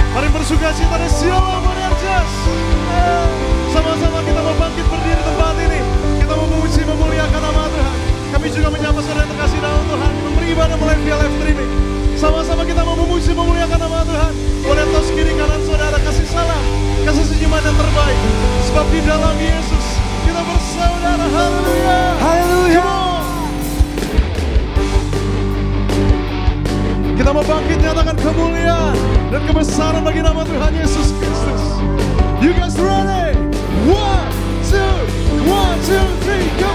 Mari bersukacita dan siapa Bonerges. Sama-sama kita mau bangkit berdiri tempat ini. Kita mau memuji memuliakan nama Tuhan. Kami juga menyapa saudara yang terkasih dalam Tuhan yang beribadah melalui via live streaming. Sama-sama kita mau memuji memuliakan nama Tuhan. Boleh tos kiri kanan saudara kasih salam, kasih senyuman yang terbaik. Sebab di dalam Yesus kita bersaudara. Haleluya. Haleluya. Kita mau bangkit nyatakan kemuliaan dan kebesaran bagi nama Tuhan Yesus Kristus. You guys ready? 1, 2, 3, go!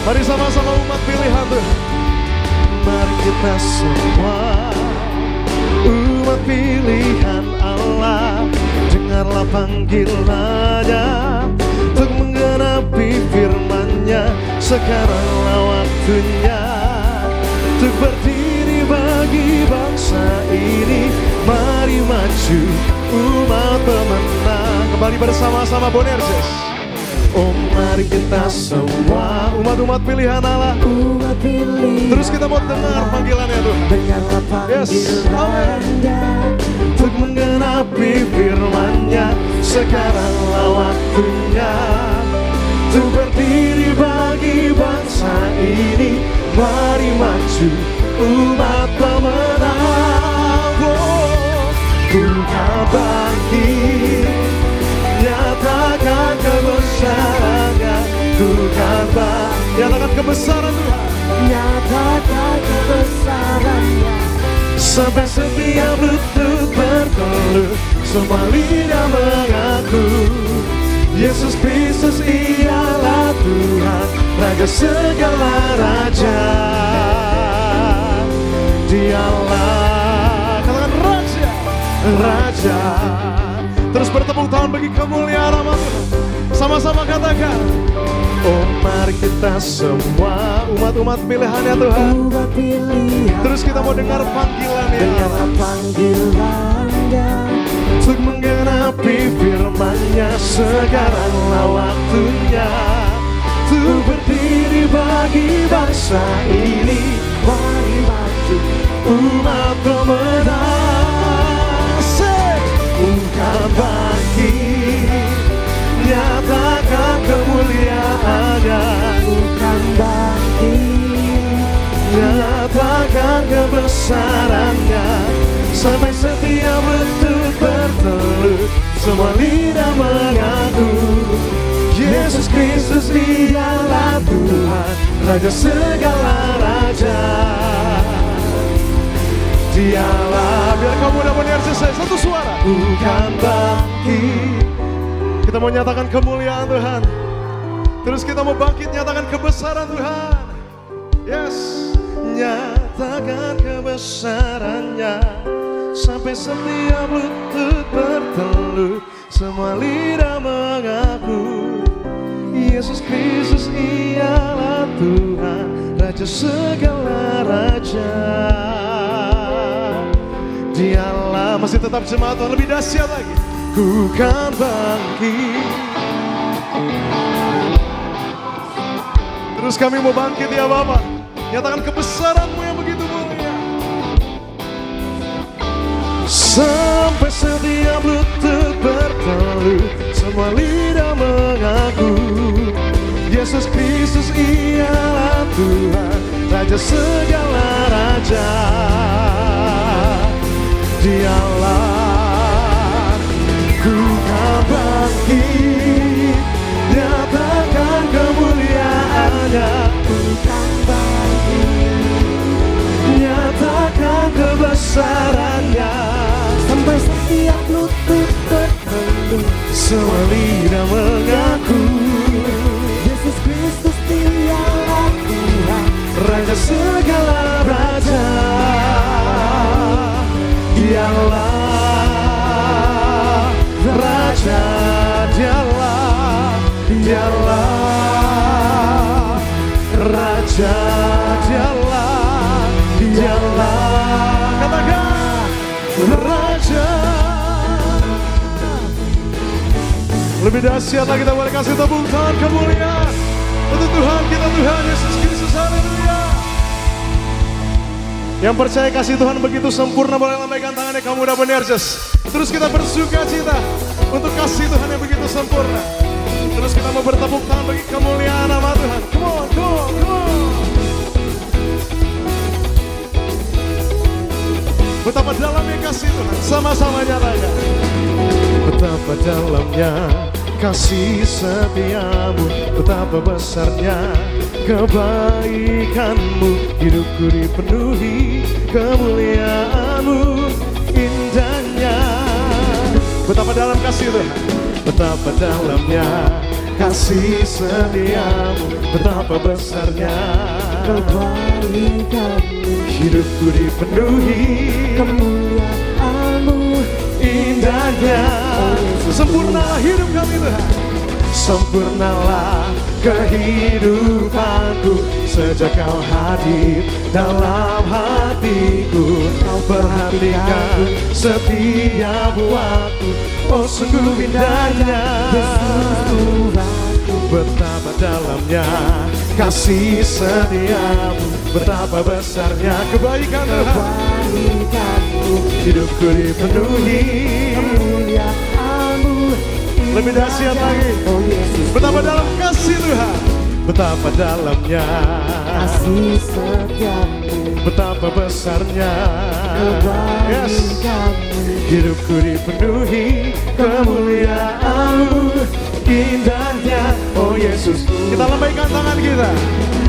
Mari sama-sama umat pilihan Tuhan. Mari kita semua umat pilihan Allah, dengarlah panggilannya untuk menggenapi firman-Nya. Sekaranglah waktunya untuk berdiri bagi bangsa ini. Mari maju umat pemenang. Kembali bersama-sama Bonerges. Oh mari kita semua umat-umat pilihan Allah, umat pilihan. Terus kita mau dengar panggilannya tuh. Dengarlah panggilannya untuk menggenapi firman-Nya. Sekaranglah waktunya untuk berdiri bagi bangsa ini. Mari maju umat pemenang. Bukan bangkit, nyatakan kebesaran-Nya. Tuhan bangkit, nyatakan kebesaran Tuhan. Nyatakan kebesaran-Nya. Sampai setiap lutut berteluh, semua lidah mengaku Yesus Kristus ialah Tuhan, Raja segala raja. Dialah, katakan Raja, Raja. Terus bertepuk tangan bagi kemuliaan nama Tuhan. Sama-sama katakan, oh mari kita semua umat-umat pilihannya Tuhan. Terus kita mau dengar panggilannya. Dengarlah panggilannya untuk menggenapi firman-Nya. Sekaranglah waktunya untuk berdiri bagi bangsa ini. Mari maju umat pemenang. Ungkap bangkit, nyatakan kemuliaan-Nya. Bukan bangkit, nyatakan kebesaran-Nya. Sampai setiap lutut berteluh, semua lidah mengaku Yesus Kristus ialah Tuhan, Raja segala raja. Dialah, biar kamu dapat selesai satu suara. Bukan bangkit, kita mau nyatakan kemuliaan Tuhan. Terus kita mau bangkit nyatakan kebesaran Tuhan. Yes, nyatakan kebesaran-Nya. Sampai setiap lutut berteluh, semua lidah mengaku Yesus Kristus ialah Tuhan, Raja segala raja. Dialah, masih tetap jemaat Tuhan, lebih dahsyat lagi. Ku kan bangkit. Terus kami mau bangkit ya Bapak, nyatakan kebesaran-Mu yang begitu mulia. Sampai setiap lutut berteluh, semua lidah mengaku Yesus Kristus ialah Tuhan, Raja segala raja. Dialah, ku kan bangkit, nyatakan kemuliaan-Nya. Ku kan bangkit, nyatakan kebesaran-Nya. Sampai setiap lutut berteluh, semua lidah mengaku Yesus Kristus dialah Tuhan, Raja segala raja. Dialah Raja, dialah Raja, dialah katakan Raja. Lebih dahsyat lagi, kita boleh kasih tepuk tangan kemuliaan untuk Tuhan kita, Tuhan Yesus Kristus. Haleluya. Yang percaya kasih Tuhan begitu sempurna boleh lambaikan tangannya, kamu udah benar just. Terus kita bersuka cita untuk kasih Tuhan yang begitu sempurna. Terus kita mau bertepuk tangan bagi kemuliaan nama Tuhan. Come on, come on, come on. Betapa dalamnya kasih Tuhan, sama-sama nyatakan. Betapa dalamnya kasih setiamu, betapa besarnya kebaikanmu, hidupku dipenuhi kemuliaanmu, indahnya. Betapa dalam kasih Tuhan, betapa dalamnya kasih setiamu, betapa besarnya kebaikanmu, hidupku dipenuhi kemuliaanmu, indahnya. Sempurnalah hidup kami Tuhan, sempurnalah kehidupanku sejak kau hadir dalam hatiku. Kau perhatikan setiap waktu, oh sungguh indahnya. Betapa dalamnya kasih setiamu, betapa besarnya kebaikan Tuhan, hidupku dipenuhi kemuliaanmu. Lebih dahsyat lagi, betapa dalam kasih Tuhan, betapa dalamnya kasih setiamu, betapa besarnya kebaikanmu, hidupku dipenuhi kemuliaanmu, indahnya. Oh Yesus, kita lambaikan tangan kita.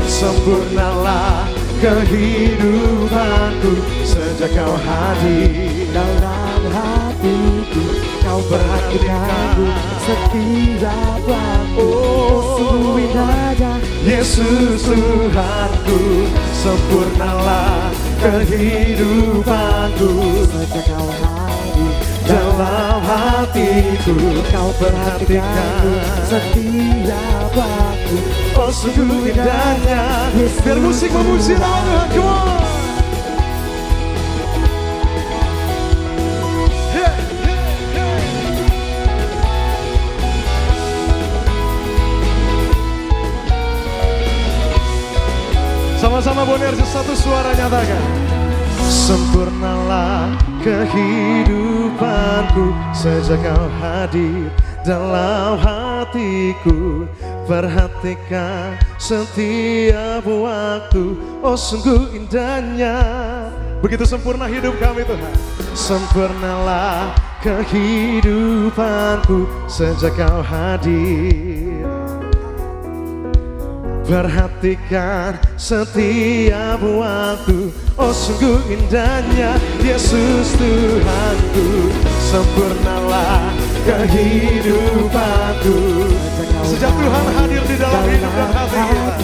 Sempurnalah kehidupanku sejak kau hadir dalam hatiku. Kau perhatikanku setiap waktu, oh sungguh indahnya Yesus Tuhanku. Sempurnalah kehidupanku sejak kau hadir dalam hatiku. Kau perhatikanku setiap waktu, oh sungguh indahnya. Biar musik memuji nama Tuhan, come on. Sama-sama Boner satu suara nyatakan. Sempurnalah kehidupanku sejak kau hadir dalam hatiku. Perhatikan setiap waktu, oh sungguh indahnya. Begitu sempurna hidup kami Tuhan. Sempurnalah kehidupanku sejak kau hadir. Perhatikan setiap waktu, oh sungguh indahnya Yesus Tuhanku. Sempurnalah kehidupanku sejak Tuhan hadir di dalam hidup dan hati kita.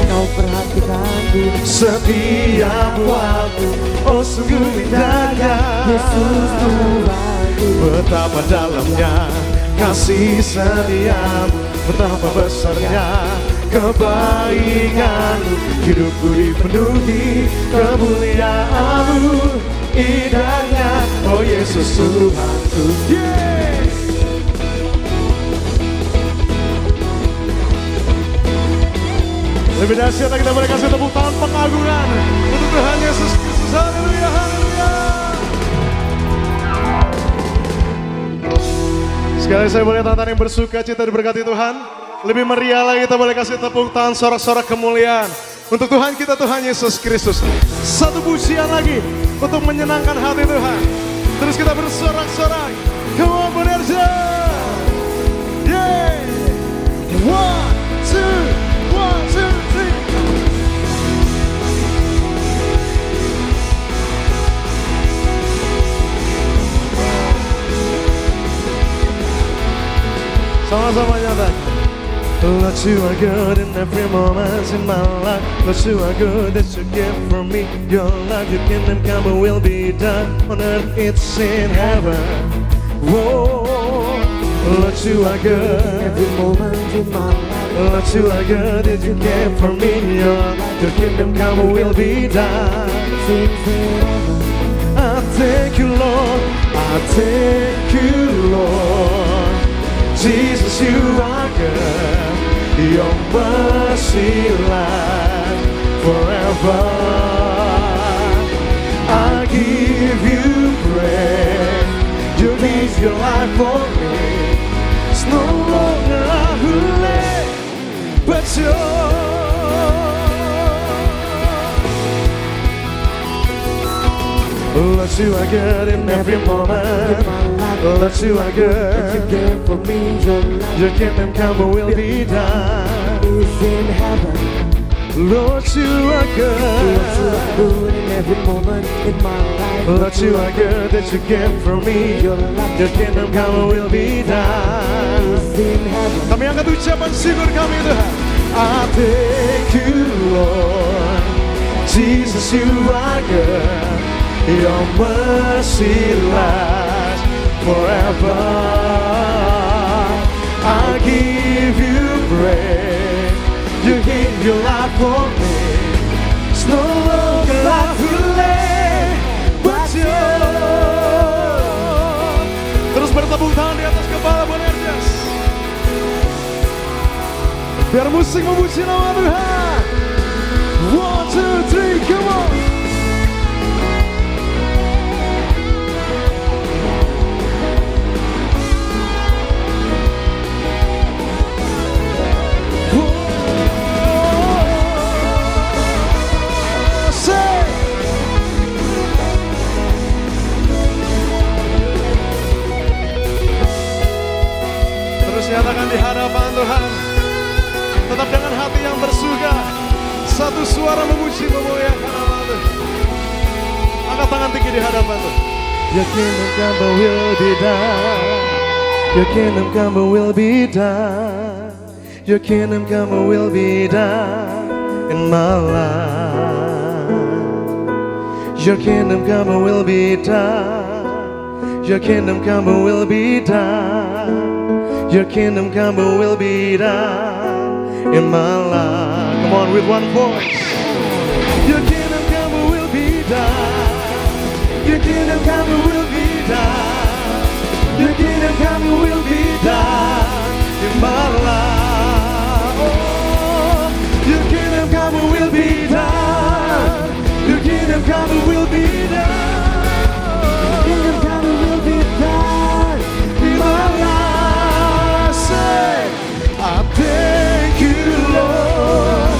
Kau perhatikanku setiap waktu, oh sungguh indahnya Yesus Tuhanku. Betapa dalamnya kasih setiamu, betapa besarnya kebaikanmu, hidupku dipenuhi kemuliaanmu, indahnya oh Yesus Tuhanku. Yeah. Lebih dahsyat kita boleh kasih tepuk tangan pengagungan untuk Tuhan Yesus Kristus. Haleluya, haleluya. Sekali saya boleh tangan yang bersuka cita diberkati Tuhan. Lebih meriah lagi kita boleh kasih tepuk tangan sorak-sorak kemuliaan untuk Tuhan kita, Tuhan Yesus Kristus. Satu pujian lagi untuk menyenangkan hati Tuhan. Terus kita bersorak-sorak. Come on Bonerja. Yeah. 1, 2, 1, 2, 3. Sama-sama nyatakan. Lord, you are good in every moment in my life. Lord, you are good that you give for me. Your love, your kingdom come and will be done on earth, it's in heaven. Whoa, Lord, you are good every moment in my life. Lord, you are good that you give for me. Your kingdom come and will be done. I thank you, Lord. I thank you, Lord. Jesus, you are good. Your mercy lasts forever. I give you praise. You gave your life for me. It's no longer I who live, but you. Lord, you are good in every moment. Lord, you are good. You gave for me your life. Your kingdom come will be done. Is in heaven. Lord, you are Lord, you are good. good in every moment in my life. Lord, you are good that you give for me. Your life. Your kingdom come will be done. Is in heaven. Kami angkat ucapan syukur kami Tuhan. I thank you Lord. Jesus, you are good. Your mercy lasts forever. I give you praise. You gave your life for me. It's no longer I who live, but you. Terus bertepuk tangan di atas kepala Bonerjas. Biar musik memuji nama Tuhan. 1, 2, 3, come on. Nyatakan di hadapan Tuhan, tetap dengan hati yang bersuka, satu suara memuji memuliakan nama Tuhan. Angkat tangan tinggi di hadapan Tuhan. Your kingdom come will be done. Your kingdom come will be done. Your kingdom come will be done in my life. Your kingdom come will be done. Your kingdom come will be done. Your kingdom come will be done in my life. Come on with one voice. Your kingdom come will be done. Your kingdom come will be done. Your kingdom come will be done in my life. Oh, your kingdom come will be done. Your kingdom come will be done. Your kingdom come will be done in my life. I thank you, Lord.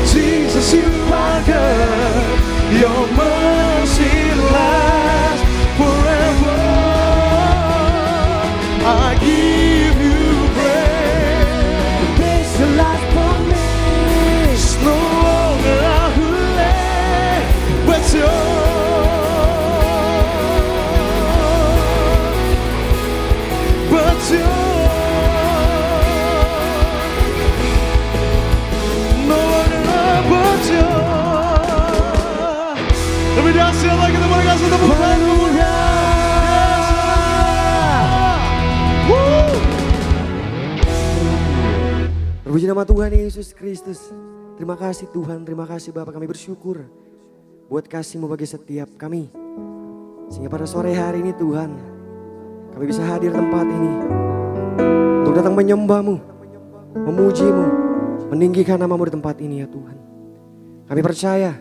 Jesus, you are good. Your mercy lasts forever. I give you praise. Praise the Lord for me. It's no longer I who live, but you. But you. Lebih dahsyat lagi kita boleh kasih tepuk tangan. Terpuji nama Tuhan Yesus Kristus. Terima kasih Tuhan, terima kasih Bapa, kami bersyukur buat kasih-Mu bagi setiap kami. Sehingga pada sore hari ini Tuhan, kami bisa hadir tempat ini untuk datang menyembah-Mu, memuji-Mu, meninggikan nama-Mu di tempat ini ya Tuhan. Kami percaya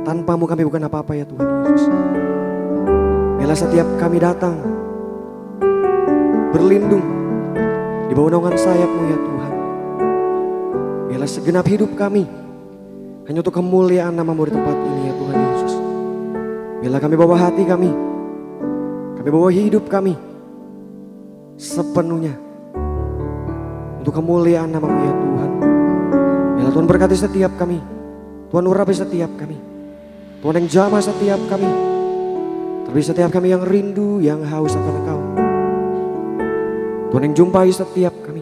tanpa-Mu kami bukan apa-apa ya Tuhan Yesus. Biarlah setiap kami datang berlindung di bawah naungan sayap-Mu ya Tuhan. Biarlah segenap hidup kami hanya untuk kemuliaan nama-Mu di tempat ini ya Tuhan Yesus. Biarlah kami bawa hati kami bawa hidup kami sepenuhnya untuk kemuliaan nama-Mu ya Tuhan. Biarlah Tuhan berkati setiap kami, Tuhan urapi setiap kami, Tuhan yang jamah setiap kami, terlebih setiap kami yang rindu, yang haus akan Engkau. Tuhan yang jumpai setiap kami,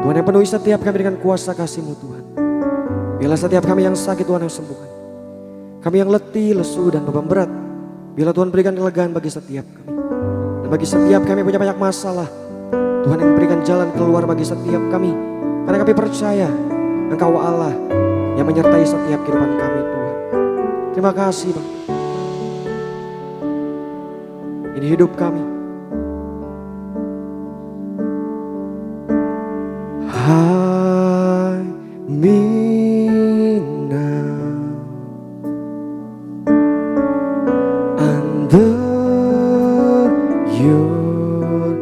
Tuhan yang penuhi setiap kami dengan kuasa kasih-Mu Tuhan. Biarlah setiap kami yang sakit Tuhan yang sembuhkan, kami yang letih, lesu dan beban berat, biarlah Tuhan berikan kelegaan bagi setiap kami. Dan bagi setiap kami punya banyak masalah, Tuhan yang berikan jalan keluar bagi setiap kami. Karena kami percaya Engkau Allah yang menyertai setiap kehidupan kami Tuhan. Terima kasih Bang. Ini hidup kami. your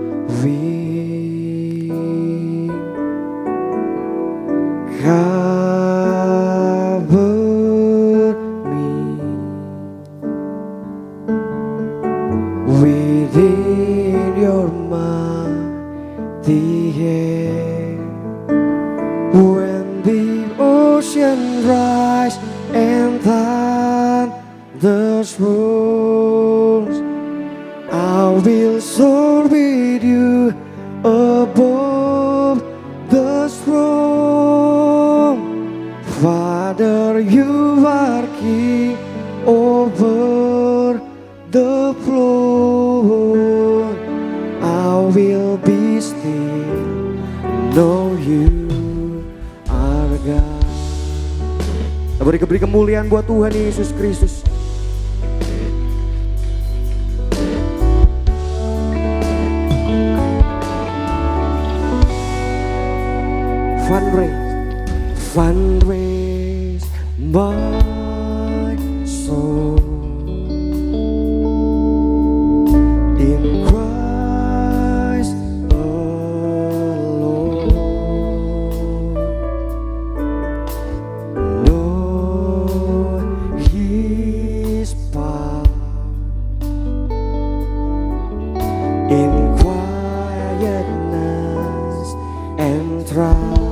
wing. Cover me within your mighty hand. When the ocean rise and thunders rolls, I will soar with you above the storm. Father, you are king over the flood. I will be still, know you are God. Kita beri kemuliaan buat Tuhan Yesus Kristus. Fundraise my soul in Christ alone. Know His power in quietness and trust.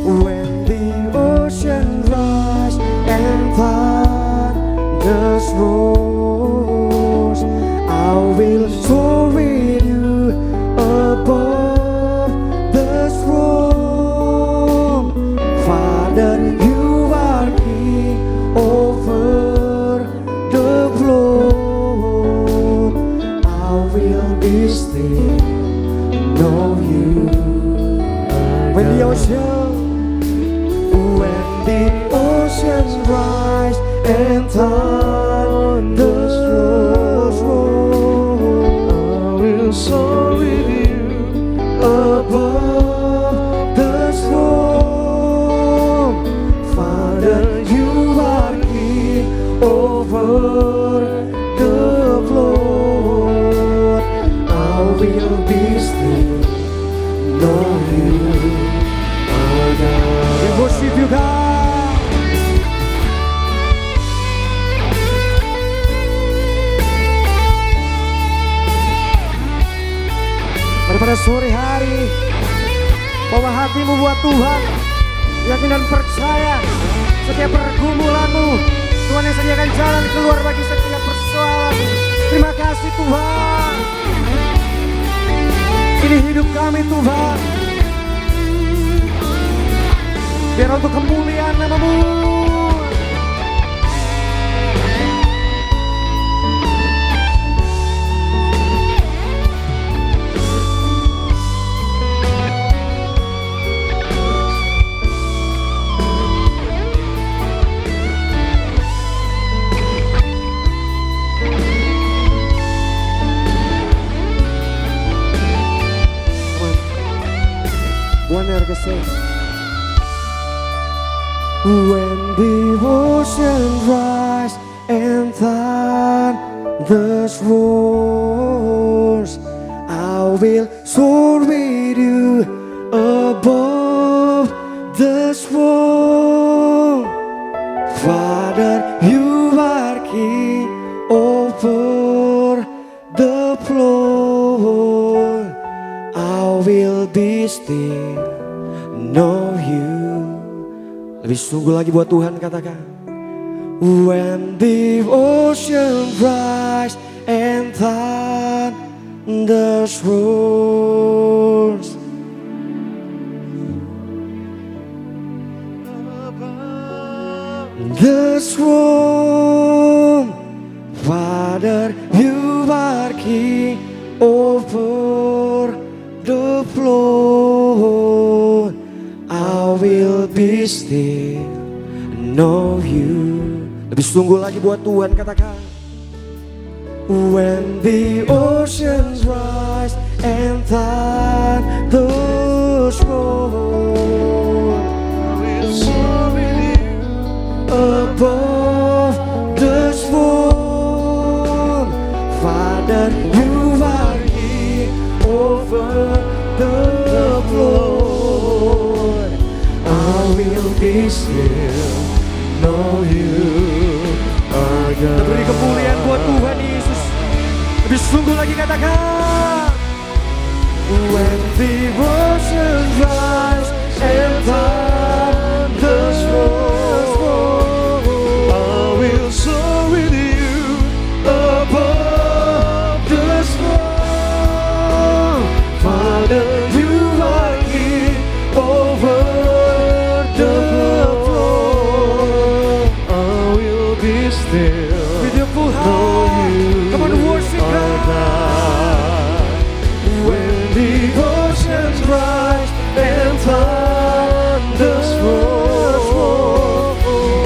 When the ocean rise and thunders roars, I will soar with you above the storm. Father, you are king over the flood. I will be still, know you. When the oceans rise and thunders roll, I will soar with you above the storm. Father, you are king over the flood. I will be still, know you are God. We worship you, God. Pada sore hari, bawa hatimu buat Tuhan, yakin dan percaya setiap pergumulanmu, Tuhan yang sediakan jalan keluar bagi setiap persoalan. Terima kasih Tuhan, ini hidup kami Tuhan, biar untuk kemuliaan nama-Mu. When the ocean rise and thunders roars, I will soar with you above the storm. Father, you are king over the flood. I will be still, know you. Lebih sungguh lagi buat Tuhan, katakan. When the ocean rise and thunders roars, the storm, Father, you are king over the flood. I will be still, know you. Lebih sungguh lagi buat Tuhan, katakan. When the oceans rise and thunders roar, I will soar with you above the storm. Father, you kemuliaan buat Tuhan Yesus. Lebih sungguh lagi katakan. When devotion rise and thunders roll, I will soar with you above the storm. Father, you are here over the throne. I will be still. with your full heart, come on, worship God. When the oceans rise and thunders roll,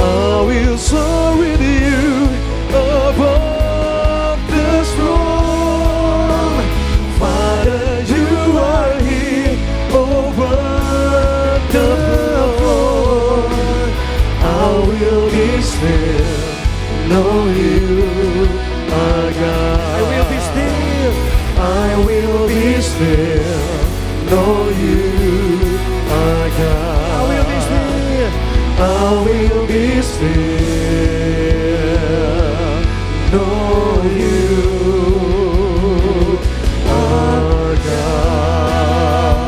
I will soar with you above the storm. Father, you are here over the throne. I will be still, know you are God. I will be still. I will be still, know you are God. I will be still. I will be still, know you are God.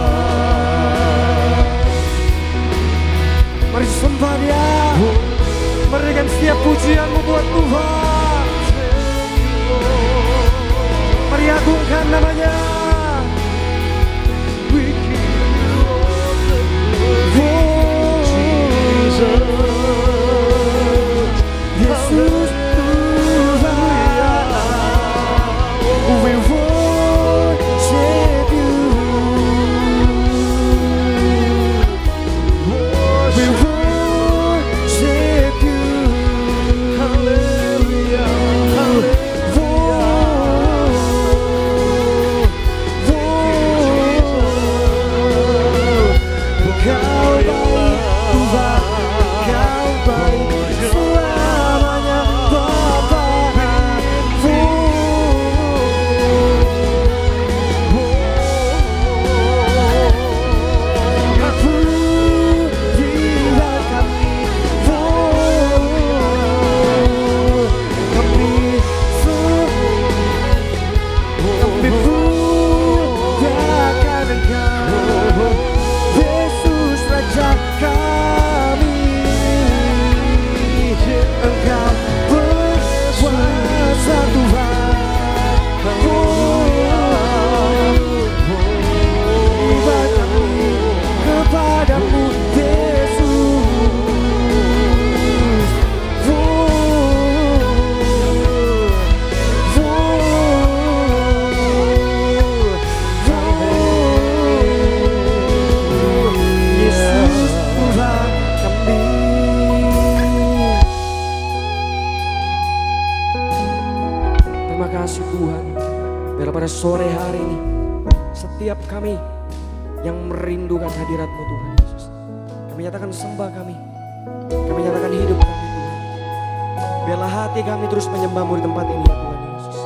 Mari sembah Dia. Berikan setiap pujianmu buat Tuhan. Mari agungkan namanya. We give you all the glory, Jesus. Yesus Tuhan, we worship you. We worship you. Hallelujah, Kau baik Tuhan, Kau baik selamanya Bapa. Pujilah kami, kami pujakan Engkau, Yesus Raja kami. Engkau berkuasa Tuhan. Ibadah kami kepadamu Yesus. Yesus Tuhan kami. Terima kasih Tuhan, biar pada sore hari ini setiap kami yang merindukan hadirat-Mu Tuhan Yesus, kami nyatakan sembah kami nyatakan hidup kami Tuhan. Biarlah hati kami terus menyembah-Mu di tempat ini ya Tuhan Yesus.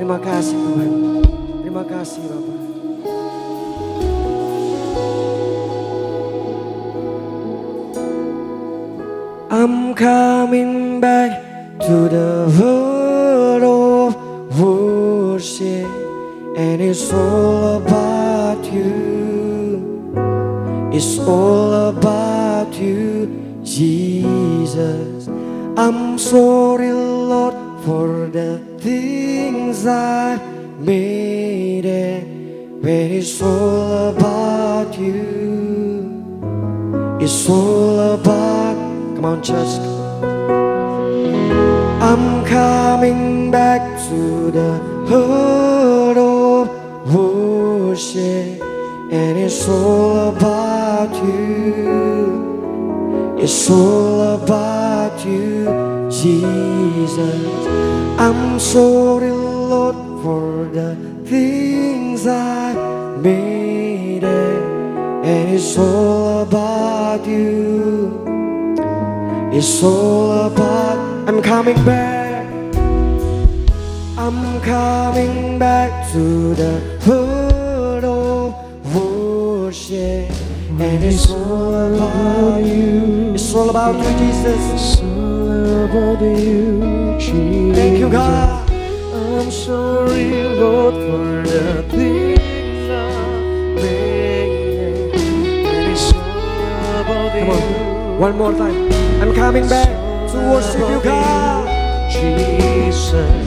Terima kasih Tuhan, terima kasih Bapa. I'm coming back to the world of worship, and it's all about you. It's all about you, Jesus. I'm sorry, Lord, for the things I made it. When it's all about you, it's all about. Come on, church. I'm coming back to the heart of worship, and it's all about you. It's all about you, Jesus. I'm sorry, Lord, for the things I made it, and it's all about you. It's all about. I'm coming back. I'm coming back to the heart of worship, and it's all about you. It's all about you, Jesus. about you, Jesus. Thank you, God. I'm sorry, Lord, for the things I made. It's all about Come on, you. one more time. I'm coming back to worship you, God. Jesus,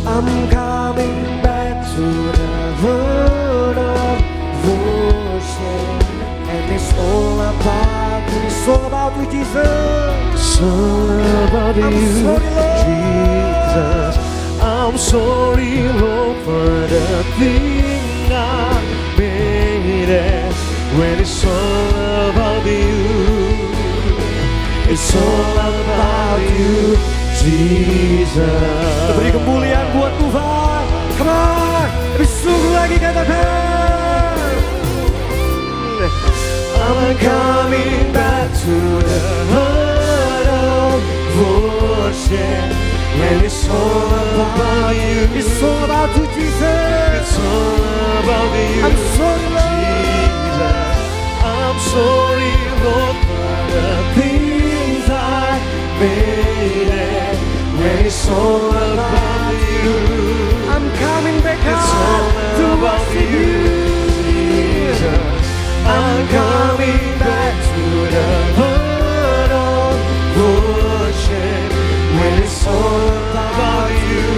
I'm coming back to the word of worship, and it's all about you. It's all about you, Jesus. it's all about I'm you, sorry, Lord. Jesus. I'm sorry, Lord, for the thing I made it. When it's all about you, it's all about you, Jesus. Beri kemuliaan buat Tuhan. Come on, lebih sungguh lagi katakan. I'm coming back to the heart of worship. And it's all about you. It's all about you, Jesus. It's all about you, I'm sorry, Lord. Jesus. I'm sorry, Lord, for the things I made it. When it's all about you, I'm coming back it's all to about worship you, you. Jesus. I'm coming back to the heart of worship. When it's all about you,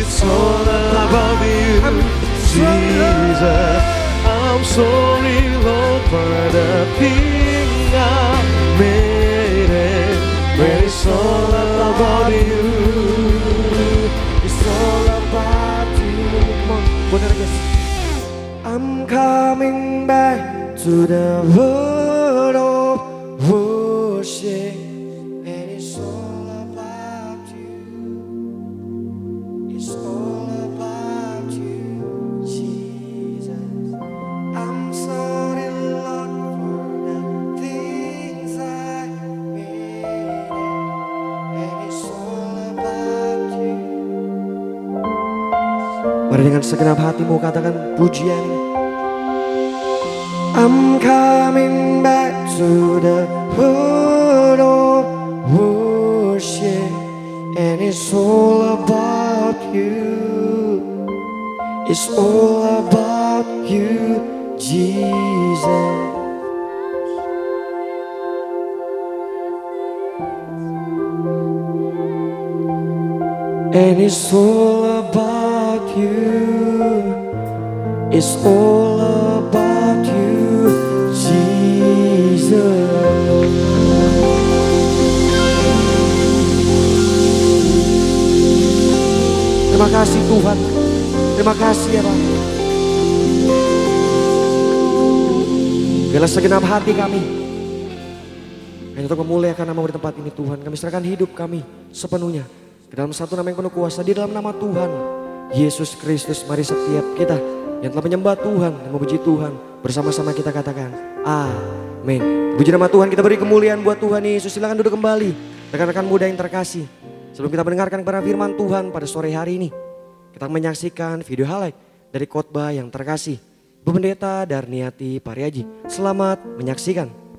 it's all about you, Jesus. I'm sorry, Lord, for the thing I made it. When it's all about you, It's all about you. Come on, bener guys. I'm coming back to the word of worship, and it's all about you. It's all about you, Jesus. I'm sorry, Lord, for the things I made, and it's all about you. Mari dengan segenap hatimu katakan pujian ini. I'm coming back to the word of worship, and it's all about you. It's all about you, Jesus. And it's all about you. It's all about you, Jesus. Terima kasih Tuhan. Terima kasih ya Pak. Biarlah segenap hati kami hanya untuk memuliakan nama di tempat ini Tuhan. Kami serahkan hidup kami sepenuhnya ke dalam satu nama yang penuh kuasa, di dalam nama Tuhan Yesus Kristus. Mari setiap kita yang telah menyembah Tuhan dan memuji Tuhan, bersama-sama kita katakan amin. Puji nama Tuhan, kita beri kemuliaan buat Tuhan Yesus. Silakan duduk kembali rekan-rekan muda yang terkasih. Sebelum kita mendengarkan kebenaran firman Tuhan pada sore hari ini, kita menyaksikan video highlight dari khotbah yang terkasih Bu Pendeta Darniati Pariaji. Selamat menyaksikan.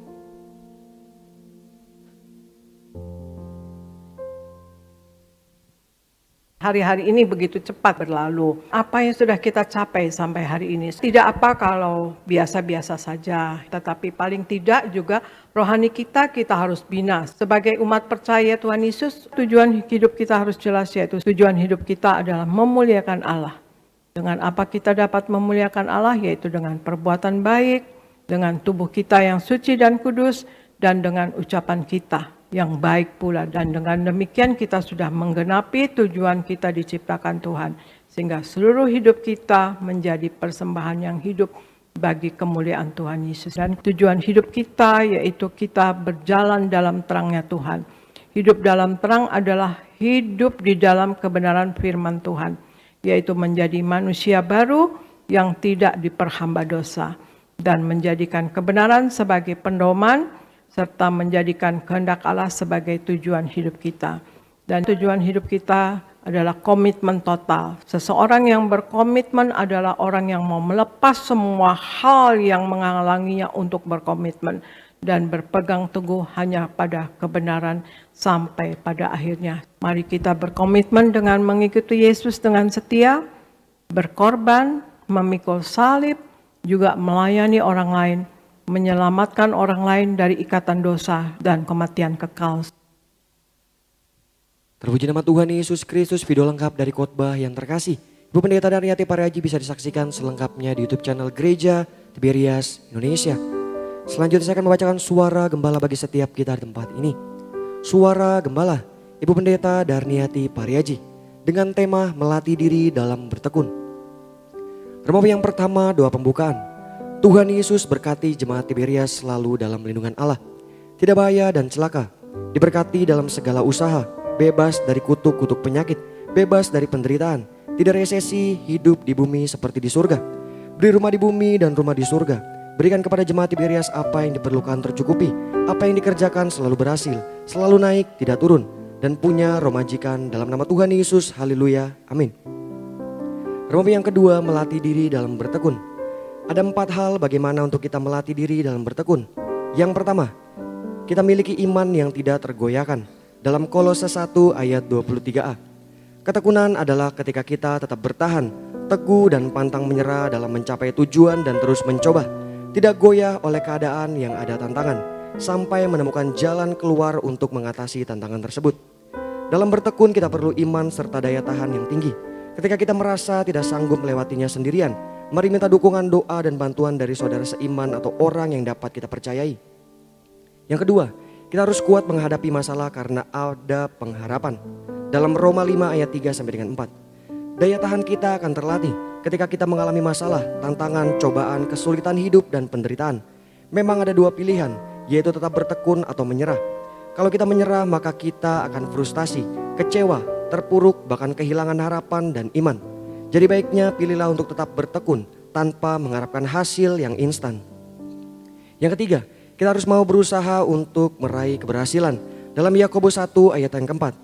Hari-hari ini begitu cepat berlalu. Apa yang sudah kita capai sampai hari ini? Tidak apa kalau biasa-biasa saja, tetapi paling tidak juga rohani kita harus bina. Sebagai umat percaya Tuhan Yesus, tujuan hidup kita harus jelas, yaitu tujuan hidup kita adalah memuliakan Allah. Dengan apa kita dapat memuliakan Allah, yaitu dengan perbuatan baik, dengan tubuh kita yang suci dan kudus, dan dengan ucapan kita yang baik pula. Dan dengan demikian kita sudah menggenapi tujuan kita diciptakan Tuhan, sehingga seluruh hidup kita menjadi persembahan yang hidup bagi kemuliaan Tuhan Yesus. Dan tujuan hidup kita yaitu kita berjalan dalam terangnya Tuhan. Hidup dalam terang adalah hidup di dalam kebenaran firman Tuhan, yaitu menjadi manusia baru yang tidak diperhamba dosa, dan menjadikan kebenaran sebagai pedoman, serta menjadikan kehendak Allah sebagai tujuan hidup kita. Dan tujuan hidup kita adalah komitmen total. Seseorang yang berkomitmen adalah orang yang mau melepas semua hal yang menghalanginya untuk berkomitmen. dan berpegang teguh hanya pada kebenaran sampai pada akhirnya. Mari kita berkomitmen dengan mengikuti Yesus dengan setia, berkorban, memikul salib, juga melayani orang lain, menyelamatkan orang lain dari ikatan dosa dan kematian kekal. Terpuji nama Tuhan Yesus Kristus, video lengkap dari khotbah yang terkasih. Ibu Pendeta Darniati Pariaji bisa disaksikan selengkapnya di YouTube channel Gereja Tiberias Indonesia. Selanjutnya saya akan membacakan suara gembala bagi setiap kita di tempat ini. Suara gembala Ibu Pendeta Darniati Pariaji dengan tema melatih diri dalam bertekun. Remawi yang pertama, doa pembukaan. Tuhan Yesus berkati jemaat Tiberias selalu dalam lindungan Allah, tidak bahaya dan celaka, diberkati dalam segala usaha, bebas dari kutuk-kutuk penyakit, bebas dari penderitaan, tidak resesi, hidup di bumi seperti di surga. Beri rumah di bumi dan rumah di surga. Berikan kepada jemaat Tiberias apa yang diperlukan tercukupi, apa yang dikerjakan selalu berhasil, selalu naik tidak turun, dan punya roh majikan dalam nama Tuhan Yesus. Haleluya, amin. Remawi yang kedua, melatih diri dalam bertekun. Ada 4 hal bagaimana untuk kita melatih diri dalam bertekun. Yang pertama, kita miliki iman yang tidak tergoyahkan. Dalam Kolose 1 ayat 23a. Ketekunan adalah ketika kita tetap bertahan, teguh dan pantang menyerah dalam mencapai tujuan dan terus mencoba. Tidak goyah oleh keadaan yang ada tantangan, sampai menemukan jalan keluar untuk mengatasi tantangan tersebut. Dalam bertekun kita perlu iman serta daya tahan yang tinggi. Ketika kita merasa tidak sanggup melewatinya sendirian, mari minta dukungan doa dan bantuan dari saudara seiman atau orang yang dapat kita percayai. Yang kedua, kita harus kuat menghadapi masalah karena ada pengharapan. Dalam Roma 5 ayat 3 sampai dengan 4. Daya tahan kita akan terlatih ketika kita mengalami masalah, tantangan, cobaan, kesulitan hidup dan penderitaan. Memang ada 2 pilihan, yaitu tetap bertekun atau menyerah. Kalau kita menyerah maka kita akan frustasi, kecewa, terpuruk, bahkan kehilangan harapan dan iman. Jadi baiknya pilihlah untuk tetap bertekun tanpa mengharapkan hasil yang instan. Yang ketiga, kita harus mau berusaha untuk meraih keberhasilan. Dalam Yakobus 1 ayat yang keempat.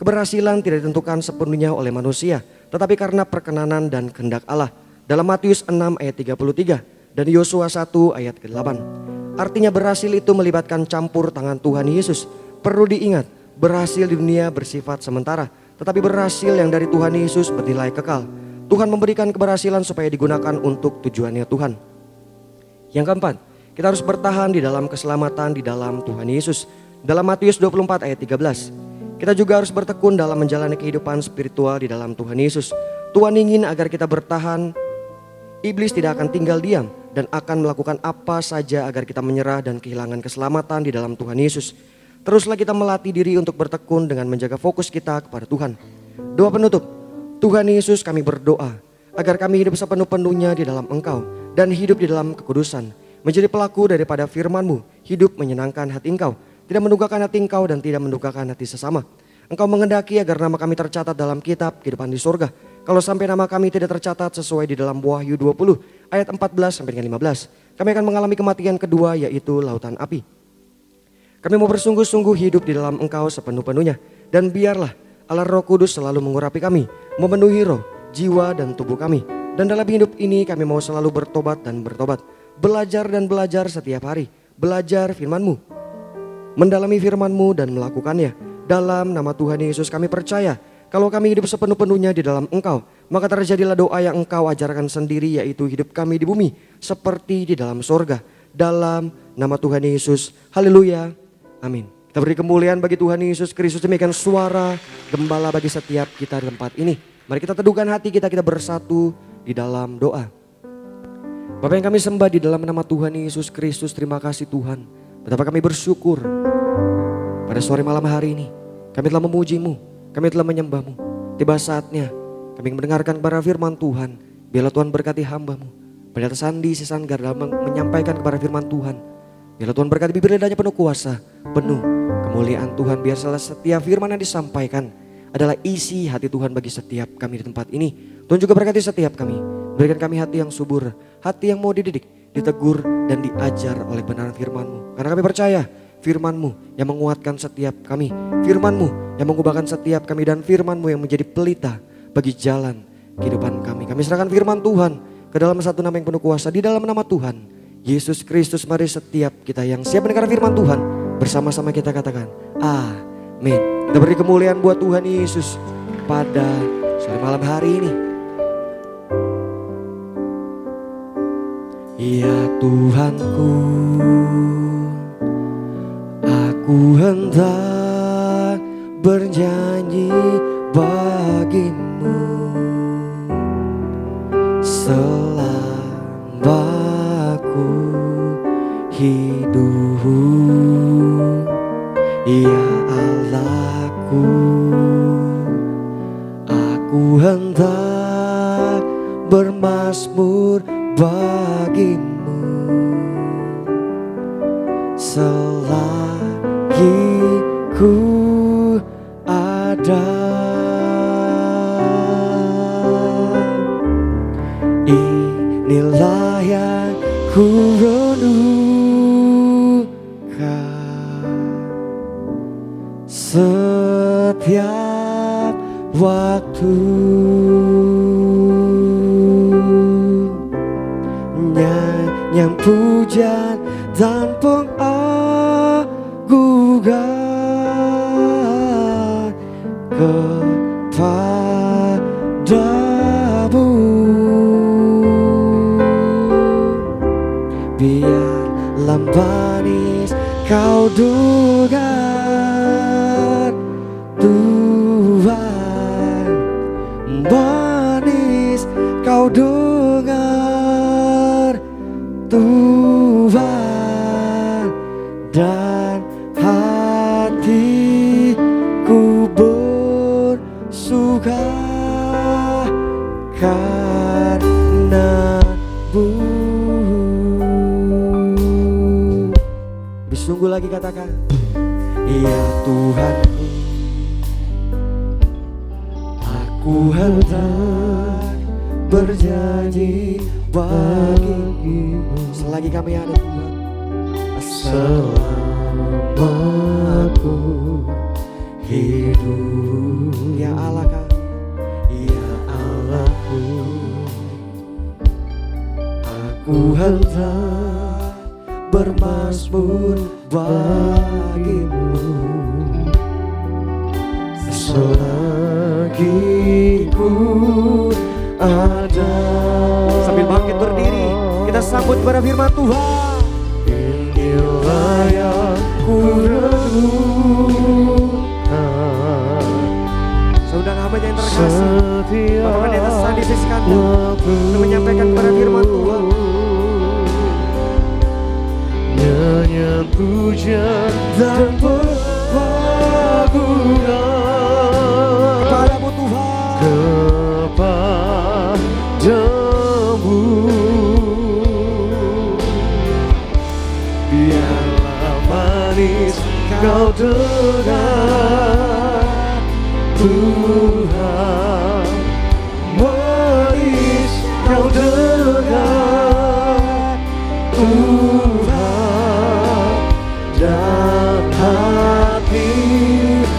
Keberhasilan tidak ditentukan sepenuhnya oleh manusia, tetapi karena perkenanan dan kehendak Allah. Dalam Matius 6 ayat 33 dan Yosua 1 ayat ke-8. Artinya berhasil itu melibatkan campur tangan Tuhan Yesus. Perlu diingat, berhasil di dunia bersifat sementara, tetapi berhasil yang dari Tuhan Yesus bernilai kekal. Tuhan memberikan keberhasilan supaya digunakan untuk tujuannya Tuhan. Yang keempat, kita harus bertahan di dalam keselamatan di dalam Tuhan Yesus. Dalam Matius 24 ayat 13. Kita juga harus bertekun dalam menjalani kehidupan spiritual di dalam Tuhan Yesus. Tuhan ingin agar kita bertahan. Iblis tidak akan tinggal diam dan akan melakukan apa saja agar kita menyerah dan kehilangan keselamatan di dalam Tuhan Yesus. Teruslah kita melatih diri untuk bertekun dengan menjaga fokus kita kepada Tuhan. Doa penutup. Tuhan Yesus, kami berdoa agar kami hidup sepenuh-penuhnya di dalam Engkau dan hidup di dalam kekudusan. Menjadi pelaku daripada firman-Mu, hidup menyenangkan hati Engkau. Tidak mendukakan hati Engkau dan tidak mendukakan hati sesama. Engkau mengendaki agar nama kami tercatat dalam kitab kehidupan di surga. Kalau sampai nama kami tidak tercatat sesuai di dalam Wahyu 20 ayat 14 sampai dengan 15. Kami akan mengalami kematian kedua, yaitu lautan api. Kami mau bersungguh-sungguh hidup di dalam Engkau sepenuh-penuhnya. Dan biarlah Allah Roh Kudus selalu mengurapi kami, memenuhi roh, jiwa dan tubuh kami. Dan dalam hidup ini kami mau selalu bertobat dan bertobat. Belajar dan belajar setiap hari. Belajar firman-Mu, mendalami firman-Mu dan melakukannya. Dalam nama Tuhan Yesus kami percaya, kalau kami hidup sepenuh-penuhnya di dalam Engkau, maka terjadilah doa yang Engkau ajarkan sendiri, yaitu hidup kami di bumi seperti di dalam surga. Dalam nama Tuhan Yesus, haleluya, amin. Kita beri kemuliaan bagi Tuhan Yesus Kristus. Demikian suara gembala bagi setiap kita di tempat ini. Mari kita teduhkan hati kita, kita bersatu di dalam doa. Bapa yang kami sembah di dalam nama Tuhan Yesus Kristus, terima kasih Tuhan. Betapa kami bersyukur pada sore malam hari ini. Kami telah memuji-Mu, kami telah menyembah-Mu. Tiba saatnya kami mendengarkan kepada firman Tuhan. Biarlah Tuhan berkati hamba-Mu. Pendeta Sandi Sisanggar dalam menyampaikan kepada firman Tuhan. Biarlah Tuhan berkati bibir lidahnya penuh kuasa, penuh kemuliaan Tuhan. Biar salah setiap firman yang disampaikan adalah isi hati Tuhan bagi setiap kami di tempat ini. Tuhan juga berkati setiap kami. Berikan kami hati yang subur, hati yang mau dididik, ditegur dan diajar oleh kebenaran firman-Mu. Karena kami percaya firman-Mu yang menguatkan setiap kami, firman-Mu yang mengubahkan setiap kami, dan firman-Mu yang menjadi pelita bagi jalan kehidupan kami. Kami serahkan firman Tuhan ke dalam satu nama yang penuh kuasa, di dalam nama Tuhan Yesus Kristus, mari setiap kita yang siap mendengar firman Tuhan, bersama-sama kita katakan, amin. Kita beri kemuliaan buat Tuhan Yesus pada sore malam hari ini. Ya Tuhanku, aku hendak bernyanyi bagimu selama aku hidup. Ya Allahku, aku hendak bermazmur bagimu selagi ku ada. Inilah yang ku renungkan setiap waktu. Nyanyian pujian dan pengagungan kepadamu. Biarlah manis kau dengar Tuhan, manis kau dengar Tuhan, dan hatiku bersuka karena-Mu. Sungguh lagi katakan, ya Tuhanku, aku hendak bernyanyi bagimu selagi kami ada Tuhan. Selama aku hidup, ya Allah kami, ya Allahku, aku hendak bermazmur bagimu selagi ku ada. Sambil bangkit berdiri, kita sambut kepada firman Tuhan. Inilah yang ku renungkan. Saudara hamba yang terkasih, Bapak Pendeta Sandi Siskandar untuk menyampaikan kepada firman Tuhan. Nyanyian pujian dan pengagungan kepadamu Tuhan, kepadamu. Biarlah manis kau dengar Tuhan, manis kau dengar Tuhan, dan hatiku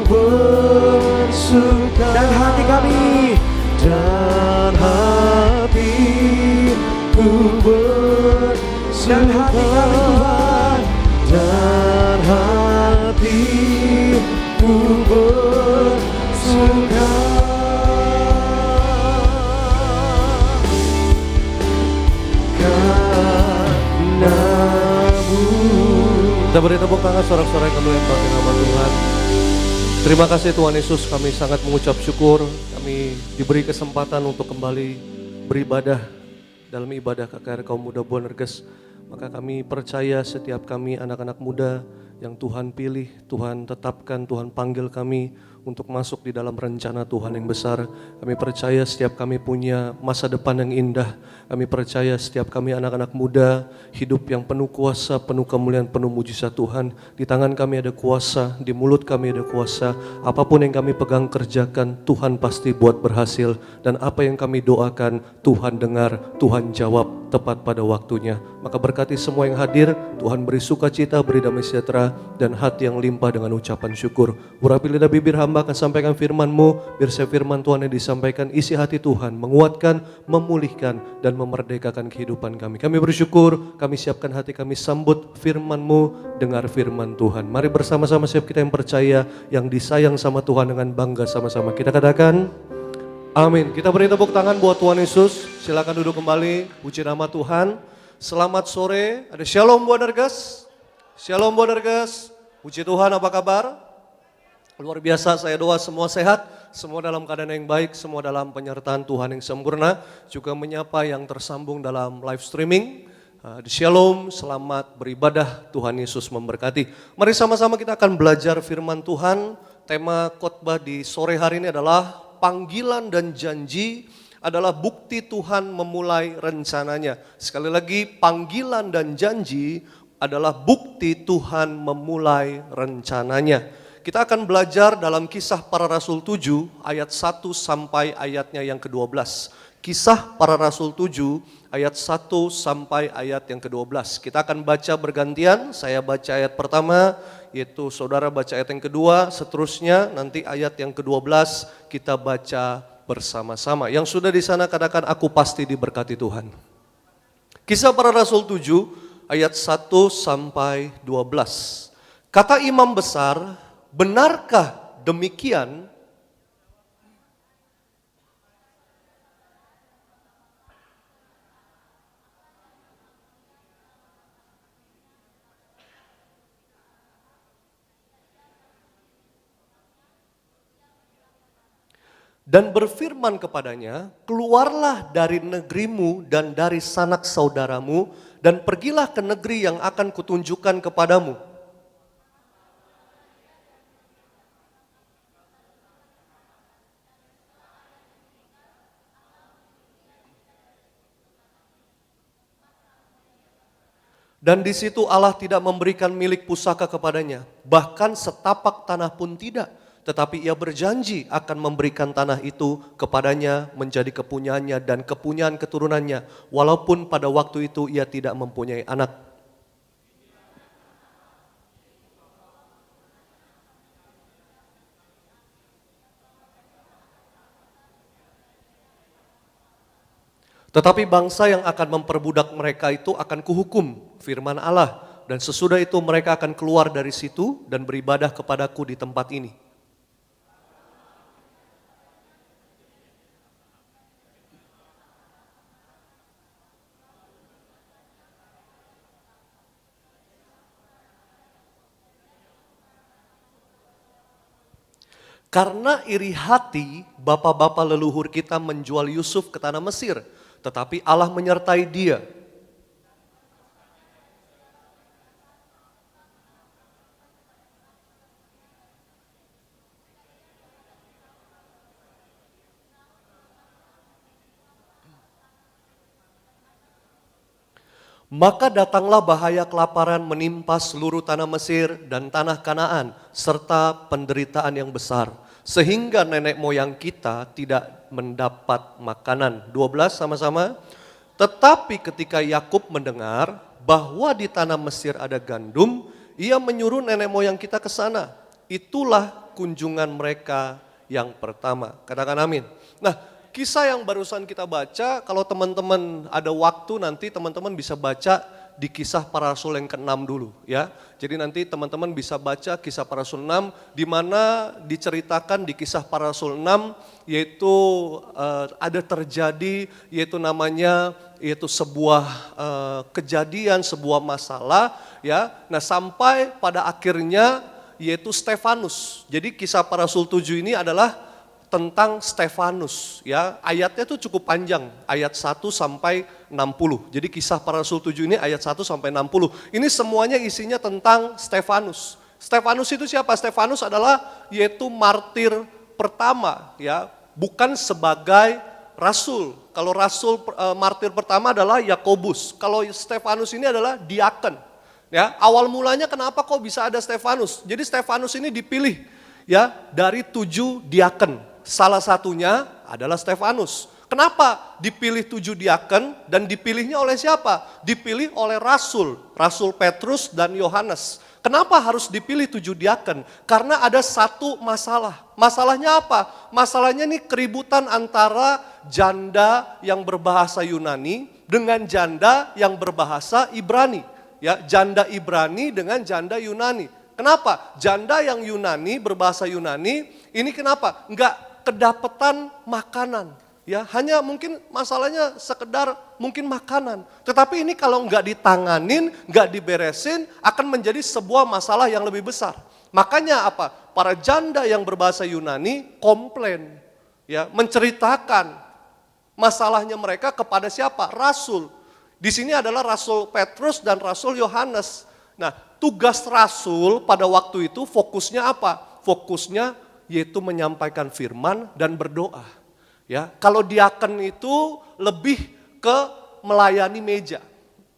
bersuka, dan hati kami, dan hatiku bersuka, dan hati kami Tuhan, dan hatiku bersuka. Kita beri tepuk tangan sorak-sorai kemuliaan bagi nama Tuhan. Terima kasih Tuhan Yesus, kami sangat mengucap syukur. Kami diberi kesempatan untuk kembali beribadah dalam ibadah KKR Kaum Muda Bonerges. Maka kami percaya setiap kami anak-anak muda yang Tuhan pilih, Tuhan tetapkan, Tuhan panggil kami untuk masuk di dalam rencana Tuhan yang besar. Kami percaya setiap kami punya masa depan yang indah. Kami percaya setiap kami anak-anak muda hidup yang penuh kuasa, penuh kemuliaan, penuh mujizat Tuhan. Di tangan kami ada kuasa, di mulut kami ada kuasa. Apapun yang kami pegang kerjakan, Tuhan pasti buat berhasil. Dan apa yang kami doakan, Tuhan dengar, Tuhan jawab. tepat pada waktunya. Maka berkati semua yang hadir, Tuhan beri sukacita, beri damai sejahtera, dan hati yang limpah dengan ucapan syukur. Urapi lidah bibir hamba akan sampaikan firman-Mu, biar saya firman Tuhan yang disampaikan isi hati Tuhan, menguatkan, memulihkan, dan memerdekakan kehidupan kami. Kami bersyukur, kami siapkan hati kami sambut firman-Mu, dengar firman Tuhan. Mari bersama-sama siap kita yang percaya, yang disayang sama Tuhan dengan bangga sama-sama. Kita katakan, amin. Kita beri tepuk tangan buat Tuhan Yesus. Silakan duduk kembali. Puji nama Tuhan. Selamat sore. Ada shalom buat Dargas. Shalom buat Dargas. Puji Tuhan, apa kabar? Luar biasa, saya doa semua sehat, semua dalam keadaan yang baik, semua dalam penyertaan Tuhan yang sempurna. Juga menyapa yang tersambung dalam live streaming. Shalom, selamat beribadah, Tuhan Yesus memberkati. Mari sama-sama kita akan belajar firman Tuhan. Tema khotbah di sore hari ini adalah panggilan dan janji adalah bukti Tuhan memulai rencananya. Sekali lagi, panggilan dan janji adalah bukti Tuhan memulai rencananya. Kita akan belajar dalam Kisah Para Rasul 7 ayat 1 sampai ayatnya yang ke-12. Kisah Para Rasul 7 ayat 1 sampai ayat yang ke-12. Kita akan baca bergantian, saya baca ayat pertama, yaitu saudara baca ayat yang kedua, seterusnya nanti ayat yang ke-12 kita baca bersama-sama. Yang sudah di sana katakan, aku pasti diberkati Tuhan. Kisah Para Rasul 7 ayat 1 sampai 12. Kata imam besar, benarkah demikian? Dan berfirman kepadanya, keluarlah dari negerimu dan dari sanak saudaramu, dan pergilah ke negeri yang akan kutunjukkan kepadamu. Dan di situ Allah tidak memberikan milik pusaka kepadanya, bahkan setapak tanah pun tidak. Tetapi ia berjanji akan memberikan tanah itu kepadanya menjadi kepunyaannya dan kepunyaan keturunannya, walaupun pada waktu itu ia tidak mempunyai anak. Tetapi bangsa yang akan memperbudak mereka itu akan kuhukum, firman Allah. Dan sesudah itu mereka akan keluar dari situ dan beribadah kepadaku di tempat ini. Karena iri hati, bapa-bapa leluhur kita menjual Yusuf ke tanah Mesir, tetapi Allah menyertai dia. Maka datanglah bahaya kelaparan menimpa seluruh tanah Mesir dan tanah Kanaan, serta penderitaan yang besar, sehingga nenek moyang kita tidak mendapat makanan. 12 sama-sama. Tetapi ketika Yakub mendengar bahwa di tanah Mesir ada gandum, ia menyuruh nenek moyang kita ke sana. Itulah kunjungan mereka yang pertama. Katakan amin. Nah, kisah yang barusan kita baca, kalau teman-teman ada waktu nanti teman-teman bisa baca di Kisah Para Rasul yang ke-6 dulu ya. Jadi nanti teman-teman bisa baca Kisah Para Rasul 6 di mana diceritakan di Kisah Para Rasul 6 yaitu ada terjadi yaitu sebuah kejadian, sebuah masalah ya. Nah, sampai pada akhirnya yaitu Stefanus. Jadi Kisah Para Rasul 7 ini adalah tentang Stefanus ya. Ayatnya itu cukup panjang, ayat 1 sampai 60. Jadi Kisah Para Rasul 7 ini ayat 1 sampai 60. Ini semuanya isinya tentang Stefanus. Stefanus itu siapa? Stefanus adalah yaitu martir pertama ya, bukan sebagai rasul. Kalau rasul martir pertama adalah Yakobus. Kalau Stefanus ini adalah diaken. Ya, awal mulanya kenapa kok bisa ada Stefanus? Jadi Stefanus ini dipilih ya dari 7 diaken. Salah satunya adalah Stefanus. Kenapa dipilih 7 diaken dan dipilihnya oleh siapa? Dipilih oleh Rasul Petrus dan Yohanes. Kenapa harus dipilih 7 diaken? Karena ada satu masalah. Masalahnya apa? Masalahnya nih keributan antara janda yang berbahasa Yunani dengan janda yang berbahasa Ibrani. Ya, janda Ibrani dengan janda Yunani. Kenapa? Janda yang Yunani berbahasa Yunani ini kenapa? Enggak kedapetan makanan. Ya, hanya mungkin masalahnya sekedar mungkin makanan. Tetapi ini kalau nggak ditanganin, nggak diberesin, akan menjadi sebuah masalah yang lebih besar. Makanya apa? Para janda yang berbahasa Yunani komplain, ya, menceritakan masalahnya mereka kepada siapa? Rasul. Di sini adalah Rasul Petrus dan Rasul Yohanes. Nah, tugas Rasul pada waktu itu fokusnya apa? Fokusnya yaitu menyampaikan firman dan berdoa. Ya, kalau diaken itu lebih ke melayani meja.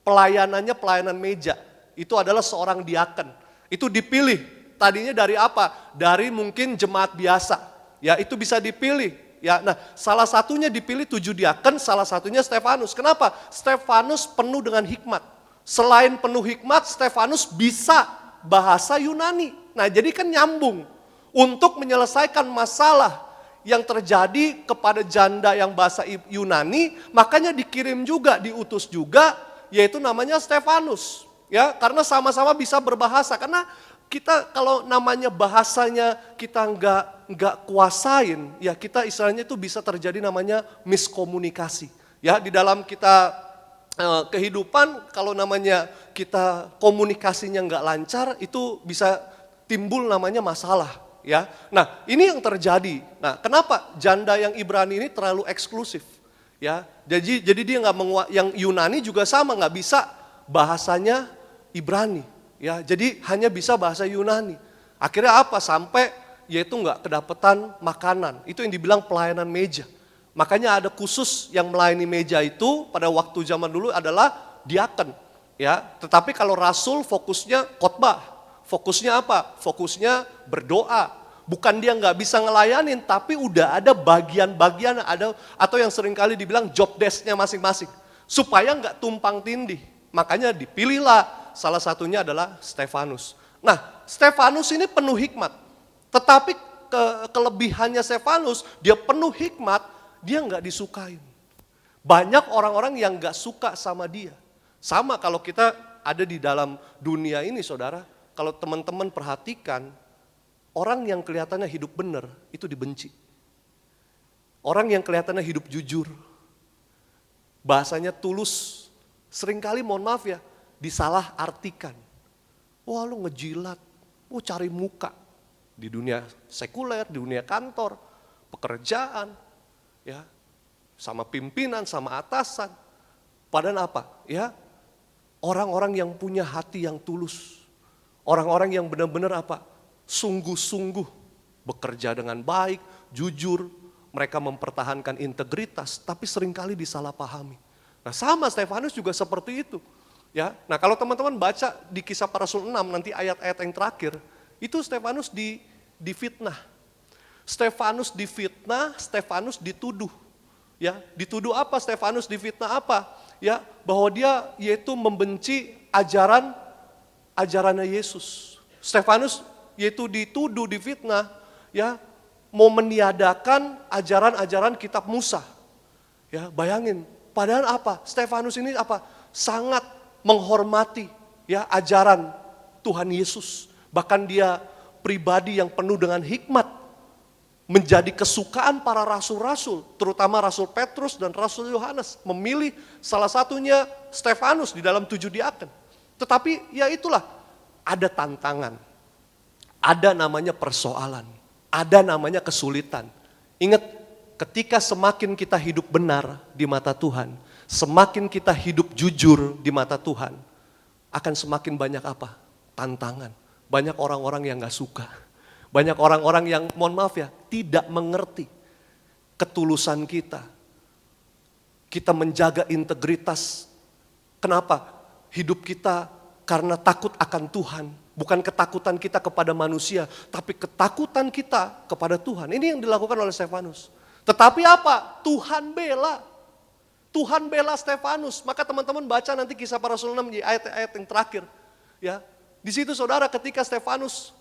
Pelayanannya pelayanan meja. Itu adalah seorang diaken. Itu dipilih. Tadinya dari apa? Dari mungkin jemaat biasa. Ya, itu bisa dipilih. Ya, nah, salah satunya dipilih 7 diaken, salah satunya Stefanus. Kenapa? Stefanus penuh dengan hikmat. Selain penuh hikmat, Stefanus bisa bahasa Yunani. Nah, jadi kan nyambung. Untuk menyelesaikan masalah yang terjadi kepada janda yang bahasa Yunani, makanya dikirim juga, diutus juga, yaitu namanya Stefanus. Ya, karena sama-sama bisa berbahasa. Karena kita kalau namanya bahasanya kita nggak kuasain, ya kita istilahnya itu bisa terjadi namanya miskomunikasi. Ya, di dalam kita kehidupan kalau namanya kita komunikasinya nggak lancar, itu bisa timbul namanya masalah. Ya, nah ini yang terjadi. Nah, kenapa janda yang Ibrani ini terlalu eksklusif? Ya, jadi dia nggak yang Yunani juga sama, nggak bisa bahasanya Ibrani. Ya, jadi hanya bisa bahasa Yunani. Akhirnya apa? Sampai yaitu nggak kedapetan makanan. Itu yang dibilang pelayanan meja. Makanya ada khusus yang melayani meja itu pada waktu zaman dulu adalah diaken. Ya, tetapi kalau Rasul fokusnya khotbah. Fokusnya apa? Fokusnya berdoa. Bukan dia nggak bisa ngelayanin, tapi udah ada bagian-bagian ada atau yang seringkali dibilang job desk-nya masing-masing. Supaya nggak tumpang tindih. Makanya dipilihlah salah satunya adalah Stefanus. Nah, Stefanus ini penuh hikmat. Tetapi kelebihannya Stefanus, dia penuh hikmat, dia nggak disukain. Banyak orang-orang yang nggak suka sama dia. Sama kalau kita ada di dalam dunia ini, saudara. Kalau teman-teman perhatikan, orang yang kelihatannya hidup benar, itu dibenci. Orang yang kelihatannya hidup jujur, bahasanya tulus, seringkali mohon maaf ya, disalah artikan. Wah lu ngejilat, cari muka. Di dunia sekuler, di dunia kantor, pekerjaan, ya, sama pimpinan, sama atasan. Padahal apa? Ya, orang-orang yang punya hati yang tulus. Orang-orang yang benar-benar apa? Sungguh-sungguh bekerja dengan baik, jujur, mereka mempertahankan integritas, tapi seringkali disalahpahami. Nah, sama Stefanus juga seperti itu. Ya, nah kalau teman-teman baca di Kisah Para Rasul 6 nanti ayat-ayat yang terakhir, itu Stefanus difitnah. Stefanus difitnah, Stefanus dituduh. Ya, dituduh apa? Stefanus difitnah apa? Ya, bahwa dia yaitu membenci ajarannya Yesus. Stefanus yaitu dituduh, difitnah, ya, mau meniadakan ajaran-ajaran kitab Musa. Ya, bayangin, padahal apa? Stefanus ini apa? Sangat menghormati ya ajaran Tuhan Yesus. Bahkan dia pribadi yang penuh dengan hikmat, menjadi kesukaan para rasul-rasul, terutama Rasul Petrus dan Rasul Yohanes, memilih salah satunya Stefanus di dalam 7 diaken. Tetapi ya itulah, ada tantangan, ada namanya persoalan, ada namanya kesulitan. Ingat, ketika semakin kita hidup benar di mata Tuhan, semakin kita hidup jujur di mata Tuhan, akan semakin banyak apa? Tantangan. Banyak orang-orang yang gak suka. Banyak orang-orang yang, mohon maaf ya, tidak mengerti ketulusan kita. Kita menjaga integritas. Kenapa? Hidup kita karena takut akan Tuhan. Bukan ketakutan kita kepada manusia, tapi ketakutan kita kepada Tuhan. Ini yang dilakukan oleh Stefanus. Tetapi apa? Tuhan bela. Tuhan bela Stefanus. Maka teman-teman baca nanti Kisah Para Rasul 6 di ayat-ayat yang terakhir. Ya, di situ saudara ketika Stefanus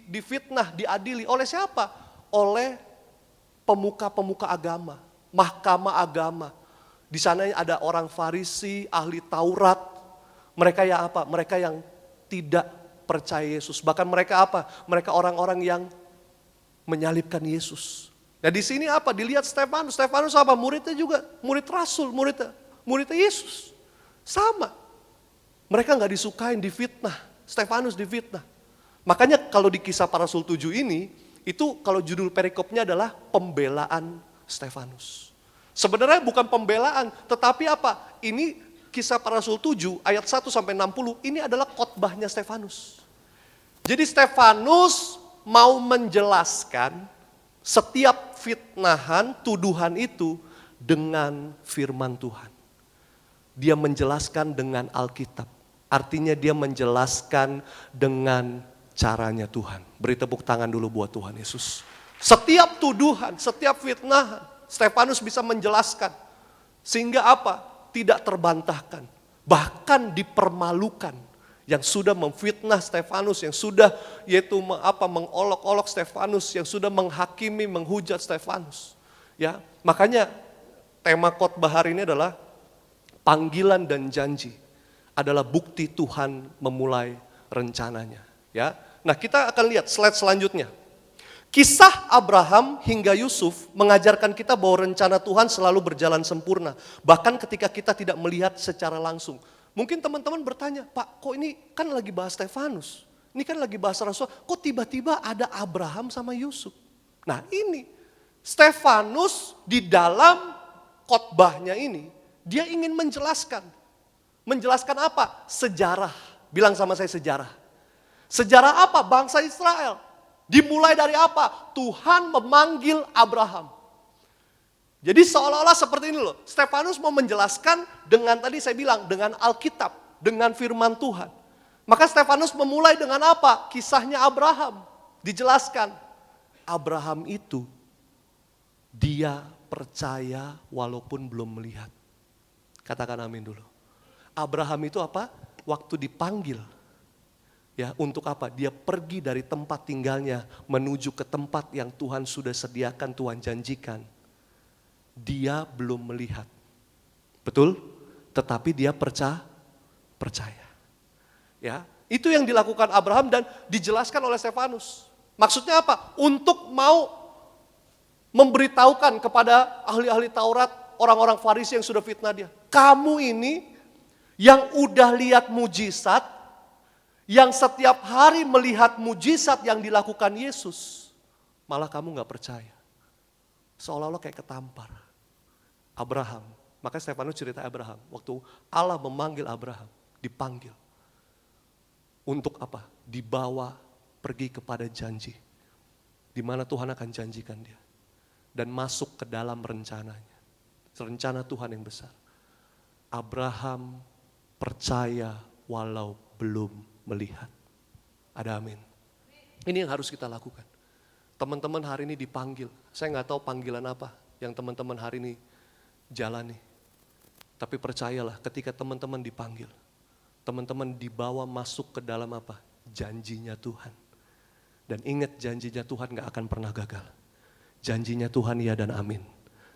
difitnah, diadili oleh siapa? Oleh pemuka-pemuka agama, mahkamah agama. Di sana ada orang Farisi, ahli Taurat. Mereka yang apa? Mereka yang tidak percaya Yesus. Bahkan mereka apa? Mereka orang-orang yang menyalibkan Yesus. Nah di sini apa? Dilihat Stefanus. Stefanus apa? Muridnya juga, murid Rasul, muridnya Yesus. Sama. Mereka nggak disukain, difitnah. Stefanus difitnah. Makanya kalau di Kisah Para Rasul 7 ini, itu kalau judul perikopnya adalah pembelaan Stefanus. Sebenarnya bukan pembelaan, tetapi apa? Ini Kisah Para Rasul 7 ayat 1 sampai 60, ini adalah khotbahnya Stefanus. Jadi Stefanus mau menjelaskan setiap fitnahan, tuduhan itu dengan firman Tuhan. Dia menjelaskan dengan Alkitab. Artinya dia menjelaskan dengan caranya Tuhan. Beri tepuk tangan dulu buat Tuhan Yesus. Setiap tuduhan, setiap fitnahan, Stefanus bisa menjelaskan. Sehingga apa? Tidak terbantahkan. Bahkan dipermalukan. Yang sudah memfitnah Stefanus, yang sudah mengolok-olok Stefanus, yang sudah menghakimi, menghujat Stefanus. Ya, makanya tema khotbah hari ini adalah panggilan dan janji adalah bukti Tuhan memulai rencananya. Ya, nah kita akan lihat slide selanjutnya. Kisah Abraham hingga Yusuf mengajarkan kita bahwa rencana Tuhan selalu berjalan sempurna. Bahkan ketika kita tidak melihat secara langsung. Mungkin teman-teman bertanya, Pak kok ini kan lagi bahas Stefanus. Ini kan lagi bahas Rasul. Kok tiba-tiba ada Abraham sama Yusuf? Nah ini, Stefanus di dalam khotbahnya ini, dia ingin menjelaskan. Menjelaskan apa? Sejarah. Bilang sama saya sejarah. Sejarah apa? Bangsa Israel. Dimulai dari apa? Tuhan memanggil Abraham. Jadi seolah-olah seperti ini loh. Stefanus mau menjelaskan dengan tadi saya bilang, dengan Alkitab, dengan firman Tuhan. Maka Stefanus memulai dengan apa? Kisahnya Abraham. Dijelaskan. Abraham itu, dia percaya walaupun belum melihat. Katakan amin dulu. Abraham itu apa? Waktu dipanggil. Ya, untuk apa? Dia pergi dari tempat tinggalnya menuju ke tempat yang Tuhan sudah sediakan, Tuhan janjikan. Dia belum melihat. Betul? Tetapi dia percaya. Ya, itu yang dilakukan Abraham dan dijelaskan oleh Stefanus. Maksudnya apa? Untuk mau memberitahukan kepada ahli-ahli Taurat, orang-orang Farisi yang sudah fitnah dia. Kamu ini yang udah lihat mujizat, yang setiap hari melihat mujizat yang dilakukan Yesus, malah kamu gak percaya. Seolah-olah kayak ketampar. Abraham, makanya Stefanus cerita Abraham, waktu Allah memanggil Abraham, dipanggil. Untuk apa? Dibawa pergi kepada janji. Di mana Tuhan akan janjikan dia. Dan masuk ke dalam rencananya. Rencana Tuhan yang besar. Abraham percaya walau belum melihat. Ada amin. Ini yang harus kita lakukan. Teman-teman hari ini dipanggil. Saya nggak tahu panggilan apa yang teman-teman hari ini jalani. Tapi percayalah ketika teman-teman dipanggil. Teman-teman dibawa masuk ke dalam apa? Janjinya Tuhan. Dan ingat janjinya Tuhan gak akan pernah gagal. Janjinya Tuhan ya dan amin.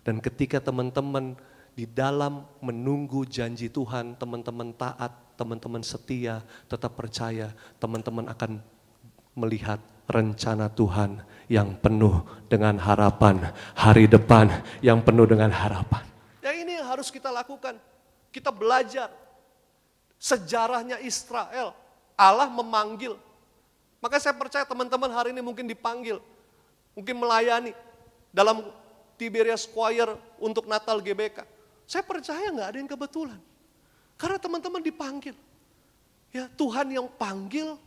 Dan ketika teman-teman di dalam menunggu janji Tuhan, teman-teman taat, teman-teman setia, tetap percaya, teman-teman akan melihat rencana Tuhan yang penuh dengan harapan, hari depan yang penuh dengan harapan. Ya ini yang harus kita lakukan. Kita belajar sejarahnya Israel. Allah memanggil. Maka saya percaya teman-teman hari ini mungkin dipanggil. Mungkin melayani dalam Tiberias Choir untuk Natal GBK. Saya percaya gak ada yang kebetulan. Karena teman-teman dipanggil. Ya, Tuhan yang panggil,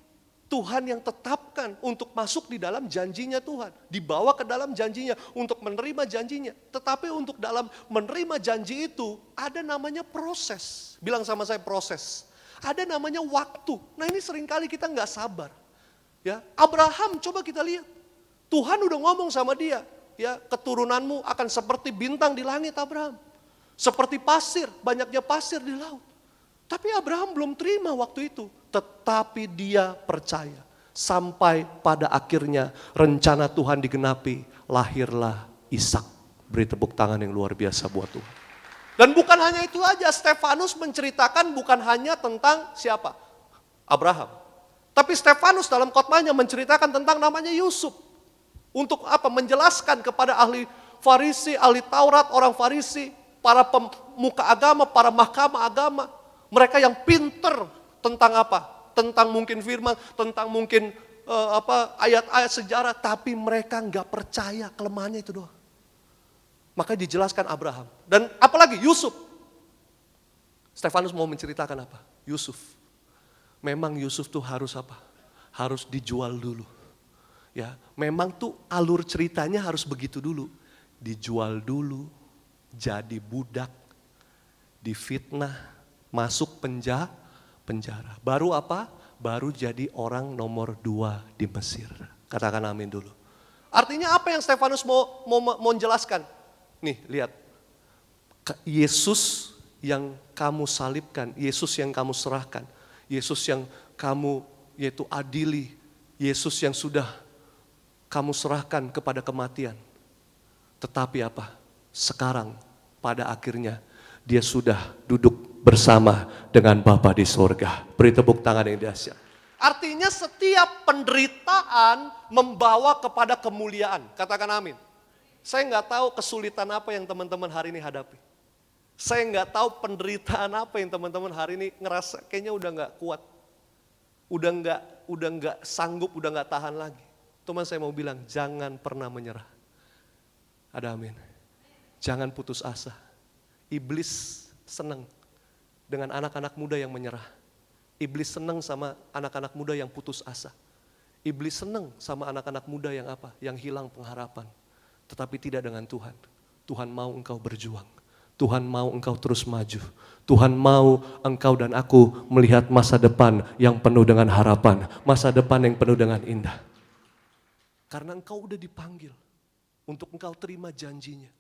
Tuhan yang tetapkan untuk masuk di dalam janjinya Tuhan. Dibawa ke dalam janjinya untuk menerima janjinya. Tetapi untuk dalam menerima janji itu ada namanya proses. Bilang sama saya proses. Ada namanya waktu. Nah ini seringkali kita gak sabar. Ya, Abraham coba kita lihat. Tuhan udah ngomong sama dia. ya keturunanmu akan seperti bintang di langit Abraham. Seperti pasir, banyaknya pasir di laut. Tapi Abraham belum terima waktu itu. Tetapi dia percaya. Sampai pada akhirnya rencana Tuhan digenapi. Lahirlah Ishak. Beri tepuk tangan yang luar biasa buat Tuhan. Dan bukan hanya itu aja. Stefanus menceritakan bukan hanya tentang siapa? Abraham. Tapi Stefanus dalam khotbahnya menceritakan tentang namanya Yusuf. Untuk apa? Menjelaskan kepada ahli Farisi, ahli Taurat, orang Farisi, para pemuka agama, para mahkamah agama. Mereka yang pinter tentang apa? Tentang mungkin firman, tentang mungkin ayat-ayat sejarah. Tapi mereka nggak percaya, kelemahannya itu doang. Maka dijelaskan Abraham. Dan apalagi Yusuf. Stefanus mau menceritakan apa? Yusuf. Memang Yusuf tuh harus apa? Harus dijual dulu. Ya, memang tuh alur ceritanya harus begitu dulu. Dijual dulu, jadi budak, difitnah, masuk penjara. Baru apa? Baru jadi orang nomor 2 di Mesir. Katakan amin dulu. Artinya apa yang Stefanus mau menjelaskan? Nih, lihat. Yesus yang kamu salibkan, Yesus yang kamu serahkan, Yesus yang kamu yaitu adili, Yesus yang sudah kamu serahkan kepada kematian. Tetapi apa? Sekarang pada akhirnya dia sudah duduk bersama dengan Bapa di sorga. Beri tepuk tangan yang dahsyat. Artinya setiap penderitaan membawa kepada kemuliaan. Katakan amin. Saya nggak tahu kesulitan apa yang teman-teman hari ini hadapi. Saya nggak tahu penderitaan apa yang teman-teman hari ini ngerasa kayaknya udah nggak kuat. Udah nggak sanggup, udah nggak tahan lagi. Teman saya mau bilang, jangan pernah menyerah. Ada amin. Jangan putus asa. Iblis senang dengan anak-anak muda yang menyerah. Iblis senang sama anak-anak muda yang putus asa. Iblis senang sama anak-anak muda yang apa? Yang hilang pengharapan. Tetapi tidak dengan Tuhan. Tuhan mau engkau berjuang. Tuhan mau engkau terus maju. Tuhan mau engkau dan aku melihat masa depan yang penuh dengan harapan. Masa depan yang penuh dengan indah. Karena engkau udah dipanggil untuk engkau terima janjinya.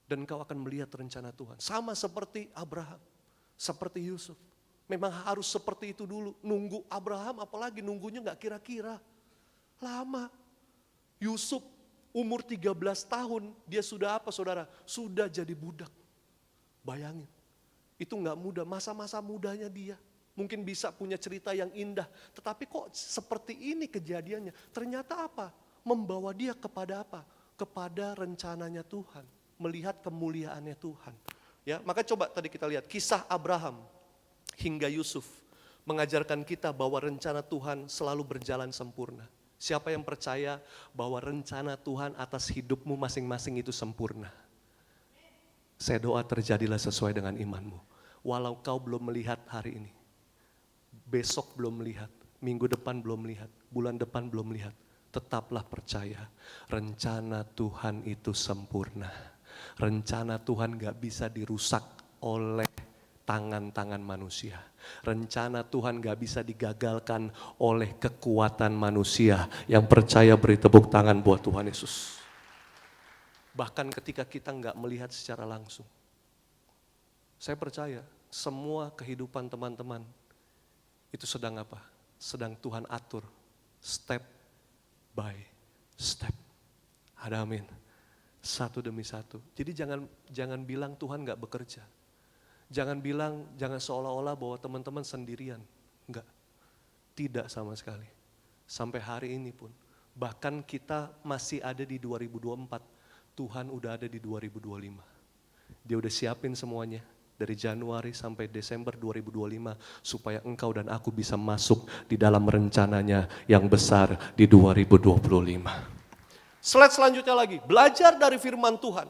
Dan engkau akan melihat rencana Tuhan. Sama seperti Abraham, seperti Yusuf. Memang harus seperti itu dulu. Nunggu Abraham apalagi nunggunya gak kira-kira. Lama. Yusuf umur 13 tahun dia sudah apa saudara? Sudah jadi budak. Bayangin. Itu gak mudah, masa-masa mudanya dia. Mungkin bisa punya cerita yang indah. Tetapi kok seperti ini kejadiannya. Ternyata apa? Membawa dia kepada apa? Kepada rencananya Tuhan. Melihat kemuliaannya Tuhan. Ya, maka coba tadi kita lihat kisah Abraham hingga Yusuf mengajarkan kita bahwa rencana Tuhan selalu berjalan sempurna. Siapa yang percaya bahwa rencana Tuhan atas hidupmu masing-masing itu sempurna? Saya doa terjadilah sesuai dengan imanmu. Walau kau belum melihat hari ini, besok belum melihat, minggu depan belum melihat, bulan depan belum melihat. Tetaplah percaya, rencana Tuhan itu sempurna. Rencana Tuhan gak bisa dirusak oleh tangan-tangan manusia. Rencana Tuhan gak bisa digagalkan oleh kekuatan manusia. Yang percaya beri tepuk tangan buat Tuhan Yesus. Bahkan ketika kita gak melihat secara langsung. Saya percaya semua kehidupan teman-teman itu sedang apa? Sedang Tuhan atur step by step. Ada amin. Satu demi satu. Jadi jangan bilang Tuhan gak bekerja. Jangan seolah-olah bahwa teman-teman sendirian. Enggak. Tidak sama sekali. Sampai hari ini pun. Bahkan kita masih ada di 2024. Tuhan udah ada di 2025. Dia udah siapin semuanya. Dari Januari sampai Desember 2025. Supaya engkau dan aku bisa masuk di dalam rencananya yang besar di 2025. Slide selanjutnya lagi. Belajar dari firman Tuhan.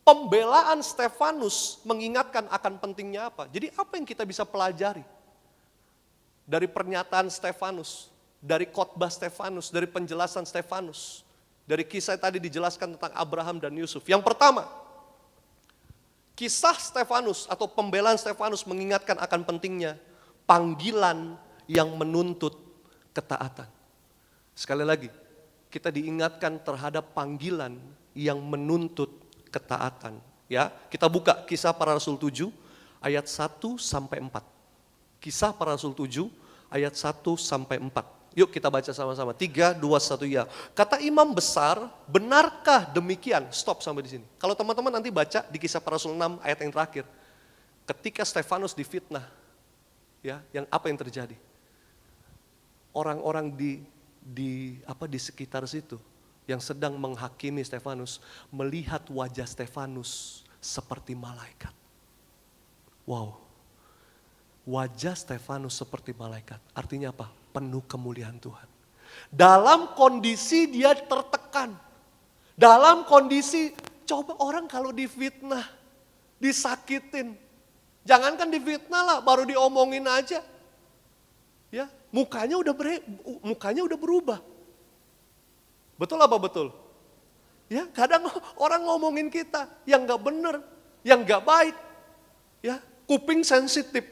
Pembelaan Stefanus mengingatkan akan pentingnya apa. Jadi apa yang kita bisa pelajari dari pernyataan Stefanus, dari khotbah Stefanus, dari penjelasan Stefanus, dari kisah tadi dijelaskan tentang Abraham dan Yusuf. Yang pertama, kisah Stefanus atau pembelaan Stefanus mengingatkan akan pentingnya panggilan yang menuntut ketaatan. Sekali lagi, kita diingatkan terhadap panggilan yang menuntut ketaatan. Ya, kita buka Kisah Para Rasul 7 ayat 1 sampai 4. Kisah Para Rasul 7 ayat 1 sampai 4. Yuk kita baca sama-sama. 3, 2, 1 ya. Kata imam besar, benarkah demikian? Stop sampai di sini. Kalau teman-teman nanti baca di Kisah Para Rasul 6 ayat yang terakhir. Ketika Stefanus difitnah, ya, apa yang terjadi? Orang-orang di sekitar situ yang sedang menghakimi Stefanus melihat wajah Stefanus seperti malaikat. Wow. Wajah Stefanus seperti malaikat. Artinya apa? Penuh kemuliaan Tuhan. Dalam kondisi dia tertekan. Dalam kondisi, coba orang kalau difitnah, disakitin. Jangankan difitnah lah, baru diomongin aja. Ya, mukanya udah berubah. Betul apa betul? Ya, kadang orang ngomongin kita yang gak bener, yang gak baik. Ya, kuping sensitif.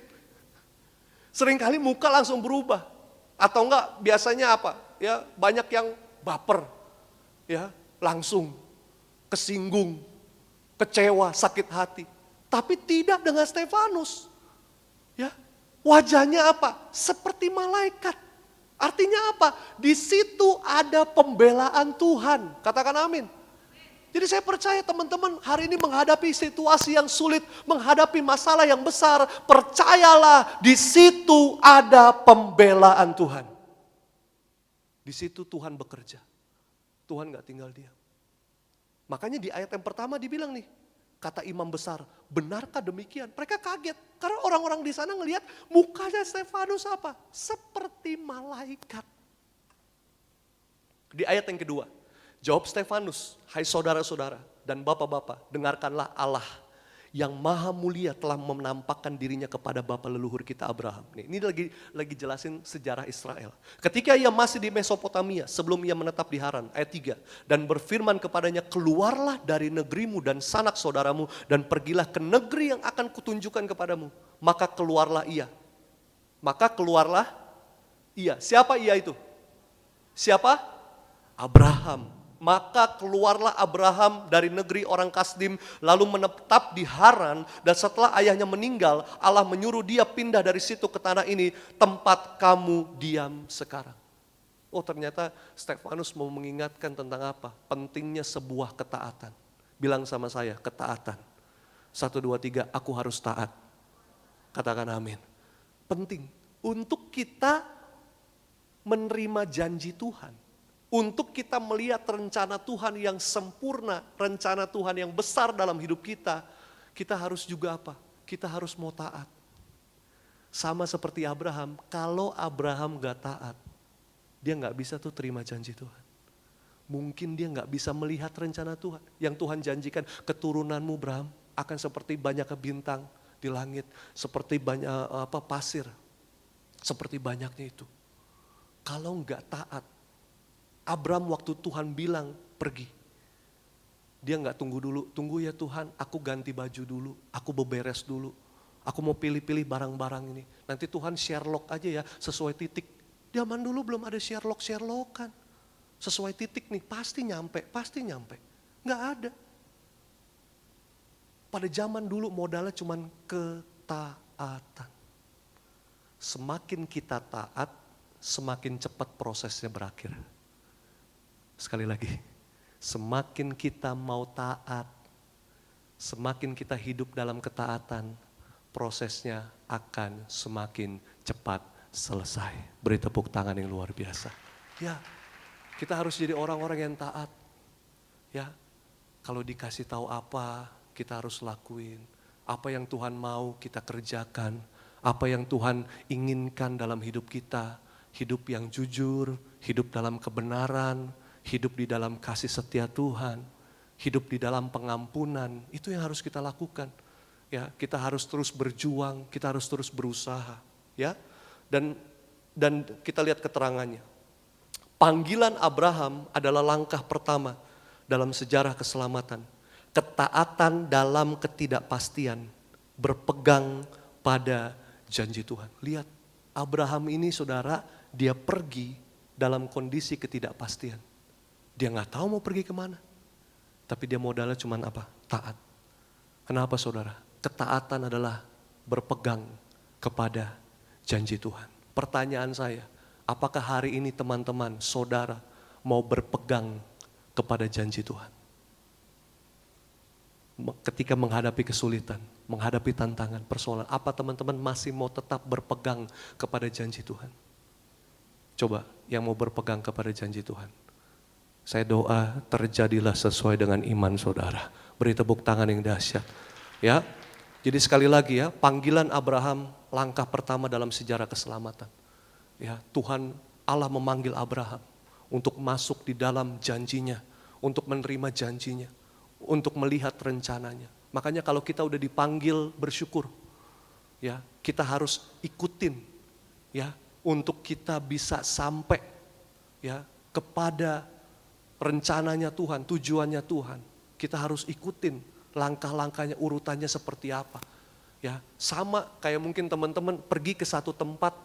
Seringkali muka langsung berubah. Atau enggak biasanya apa? Ya, banyak yang baper. Ya, langsung kesinggung, kecewa, sakit hati. Tapi tidak dengan Stefanus. Ya, wajahnya apa? Seperti malaikat. Artinya apa? Di situ ada pembelaan Tuhan. Katakan amin. Jadi saya percaya teman-teman hari ini menghadapi situasi yang sulit, menghadapi masalah yang besar, percayalah di situ ada pembelaan Tuhan. Di situ Tuhan bekerja. Tuhan gak tinggal diam. Makanya di ayat yang pertama dibilang nih, kata imam besar, benarkah demikian? Mereka kaget karena orang-orang di sana ngelihat mukanya Stefanus apa? Seperti malaikat. Di ayat yang kedua. Jawab Stefanus, hai saudara-saudara dan bapak-bapak, dengarkanlah Allah yang maha mulia telah menampakkan dirinya kepada bapa leluhur kita Abraham. Ini lagi jelasin sejarah Israel. Ketika ia masih di Mesopotamia, sebelum ia menetap di Haran, ayat 3. Dan berfirman kepadanya, keluarlah dari negerimu dan sanak saudaramu dan pergilah ke negeri yang akan kutunjukkan kepadamu. Maka keluarlah ia. Siapa ia itu? Siapa? Abraham. Maka keluarlah Abraham dari negeri orang Kasdim lalu menetap di Haran, dan setelah ayahnya meninggal Allah menyuruh dia pindah dari situ ke tanah ini tempat kamu diam sekarang. Oh, ternyata Stefanus mau mengingatkan tentang apa? Pentingnya sebuah ketaatan. Bilang sama saya, ketaatan. 1, 2, 3, aku harus taat. Katakan amin. Penting untuk kita menerima janji Tuhan. Untuk kita melihat rencana Tuhan yang sempurna, rencana Tuhan yang besar dalam hidup kita, kita harus juga apa? Kita harus mau taat. Sama seperti Abraham, kalau Abraham gak taat, dia gak bisa tuh terima janji Tuhan. Mungkin dia gak bisa melihat rencana Tuhan. Yang Tuhan janjikan, keturunanmu Abraham akan seperti banyak bintang di langit, seperti banyak pasir, seperti banyaknya itu. Kalau gak taat, Abraham waktu Tuhan bilang pergi, dia gak tunggu dulu, tunggu ya Tuhan, aku ganti baju dulu, aku beberes dulu, aku mau pilih-pilih barang-barang ini. Nanti Tuhan Sherlock aja ya, sesuai titik. Zaman dulu belum ada Sherlock-Sherlockan. Sesuai titik nih, pasti nyampe. Gak ada. Pada zaman dulu modalnya cuman ketaatan. Semakin kita taat, semakin cepat prosesnya berakhir. Sekali lagi, semakin kita mau taat, semakin kita hidup dalam ketaatan, prosesnya akan semakin cepat selesai. Beri tepuk tangan yang luar biasa. Ya, kita harus jadi orang-orang yang taat. Ya, kalau dikasih tahu apa, kita harus lakuin. Apa yang Tuhan mau kita kerjakan. Apa yang Tuhan inginkan dalam hidup kita. Hidup yang jujur, hidup dalam kebenaran, hidup di dalam kasih setia Tuhan, hidup di dalam pengampunan, itu yang harus kita lakukan. Ya, kita harus terus berjuang, kita harus terus berusaha, ya. Dan kita lihat keterangannya. Panggilan Abraham adalah langkah pertama dalam sejarah keselamatan. Ketaatan dalam ketidakpastian, berpegang pada janji Tuhan. Lihat, Abraham ini saudara, dia pergi dalam kondisi ketidakpastian. Dia gak tahu mau pergi kemana. Tapi dia modalnya cuma apa? Taat. Kenapa saudara? Ketaatan adalah berpegang kepada janji Tuhan. Pertanyaan saya, apakah hari ini teman-teman, saudara mau berpegang kepada janji Tuhan? Ketika menghadapi kesulitan, menghadapi tantangan, persoalan, apa teman-teman masih mau tetap berpegang kepada janji Tuhan? Coba yang mau berpegang kepada janji Tuhan. Saya doa terjadilah sesuai dengan iman saudara. Beri tepuk tangan yang dahsyat. Ya, jadi sekali lagi ya, panggilan Abraham langkah pertama dalam sejarah keselamatan. Ya, Tuhan Allah memanggil Abraham untuk masuk di dalam janjinya, untuk menerima janjinya, untuk melihat rencananya. Makanya kalau kita udah dipanggil bersyukur, ya kita harus ikutin, ya untuk kita bisa sampai, ya kepada rencananya Tuhan, tujuannya Tuhan. Kita harus ikutin langkah-langkahnya, urutannya seperti apa. Ya, sama kayak mungkin teman-teman pergi ke satu tempat,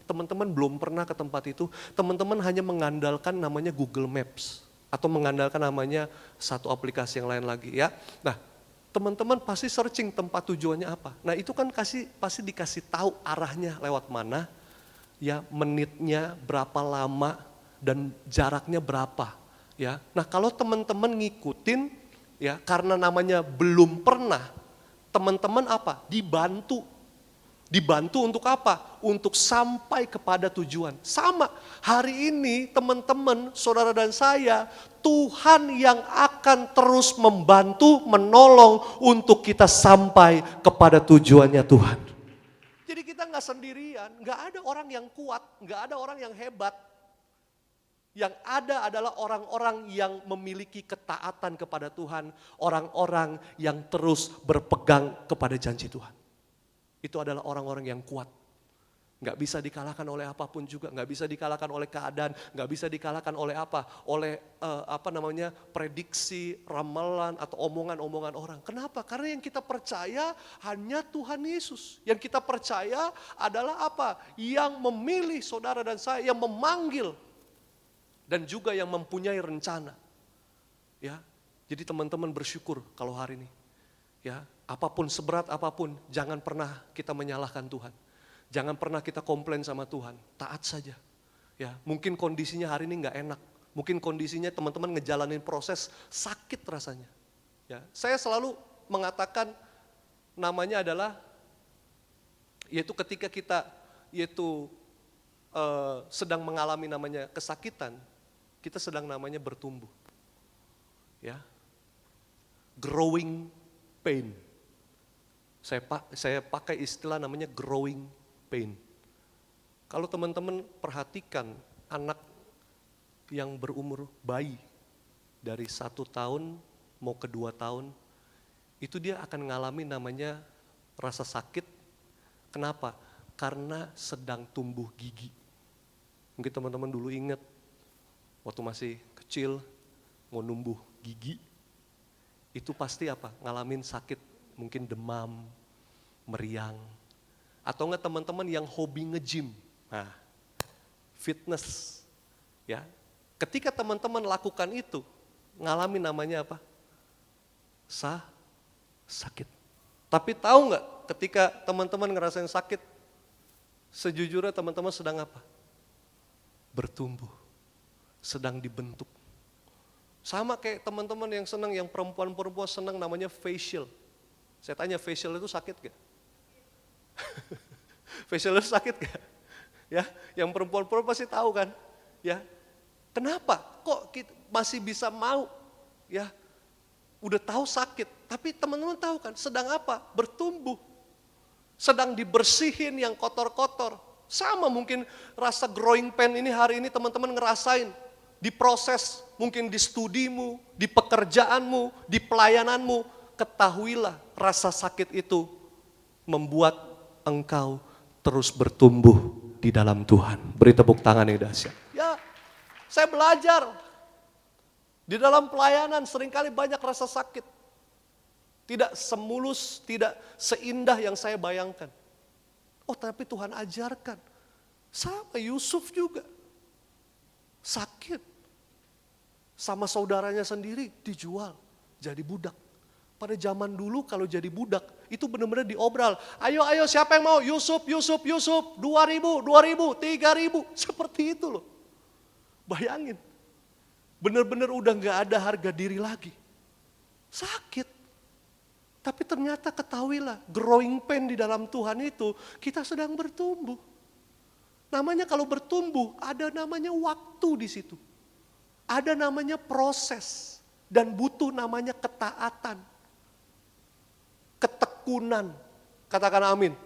teman-teman belum pernah ke tempat itu, teman-teman hanya mengandalkan namanya Google Maps atau mengandalkan namanya satu aplikasi yang lain lagi ya. Nah, teman-teman pasti searching tempat tujuannya apa. Nah, itu kan pasti dikasih tahu arahnya lewat mana, ya menitnya berapa lama dan jaraknya berapa. Ya, nah kalau teman-teman ngikutin, ya karena namanya belum pernah, teman-teman apa? Dibantu untuk apa? Untuk sampai kepada tujuan. Sama, hari ini teman-teman, saudara dan saya, Tuhan yang akan terus membantu, menolong untuk kita sampai kepada tujuannya Tuhan. Jadi kita nggak sendirian, nggak ada orang yang kuat, nggak ada orang yang hebat. Yang ada adalah orang-orang yang memiliki ketaatan kepada Tuhan, orang-orang yang terus berpegang kepada janji Tuhan. Itu adalah orang-orang yang kuat. Gak bisa dikalahkan oleh apapun juga, gak bisa dikalahkan oleh keadaan, gak bisa dikalahkan oleh apa? Oleh prediksi, ramalan atau omongan-omongan orang. Kenapa? Karena yang kita percaya hanya Tuhan Yesus. Yang kita percaya adalah apa? Yang memilih saudara dan saya, yang memanggil dan juga yang mempunyai rencana. Ya. Jadi teman-teman bersyukur kalau hari ini. Ya, apapun seberat apapun, jangan pernah kita menyalahkan Tuhan. Jangan pernah kita komplain sama Tuhan, taat saja. Ya, mungkin kondisinya hari ini nggak enak, mungkin kondisinya teman-teman ngejalanin proses sakit rasanya. Ya, saya selalu mengatakan namanya adalah, yaitu ketika kita sedang mengalami namanya kesakitan, kita sedang namanya bertumbuh. Ya, growing pain. Saya pakai istilah namanya growing pain. Kalau teman-teman perhatikan anak yang berumur bayi dari 1 tahun mau ke 2 tahun, itu dia akan mengalami namanya rasa sakit. Kenapa? Karena sedang tumbuh gigi. Mungkin teman-teman dulu ingat, waktu masih kecil mau numbuh gigi, itu pasti apa? Ngalamin sakit, mungkin demam, meriang. Atau enggak teman-teman yang hobi nge-gym, nah, fitness. Ya, ketika teman-teman lakukan itu, ngalamin namanya apa? Sakit. Tapi tahu nggak ketika teman-teman ngerasain sakit, sejujurnya teman-teman sedang apa? Bertumbuh, sedang dibentuk. Sama kayak teman-teman yang senang, yang perempuan-perempuan senang namanya facial. Saya tanya, facial itu sakit gak? Facial itu sakit gak? Ya, yang perempuan-perempuan pasti tahu kan? Ya, kenapa? Kok kita masih bisa mau? Ya, udah tahu sakit, tapi teman-teman tahu kan? Sedang apa? Bertumbuh, sedang dibersihin yang kotor-kotor. Sama mungkin rasa growing pain ini hari ini teman-teman ngerasain. Diproses, mungkin di studimu, di pekerjaanmu, di pelayananmu, ketahuilah rasa sakit itu membuat engkau terus bertumbuh di dalam Tuhan. Beri tepuk tangan yang dahsyat. Ya, saya belajar. Di dalam pelayanan seringkali banyak rasa sakit. Tidak semulus, tidak seindah yang saya bayangkan. Oh, tapi Tuhan ajarkan. Sama Yusuf juga. Sakit. Sama saudaranya sendiri dijual. jadi budak. Pada zaman dulu kalau jadi budak itu benar-benar diobral. Ayo siapa yang mau? Yusuf, 2.000, 3.000. Seperti itu loh. Bayangin. Benar-benar udah gak ada harga diri lagi. Sakit. Tapi ternyata ketahuilah, growing pain di dalam Tuhan itu kita sedang bertumbuh. Namanya kalau bertumbuh ada namanya waktu di situ. Ada namanya proses dan butuh namanya ketaatan. Ketekunan, katakan amin.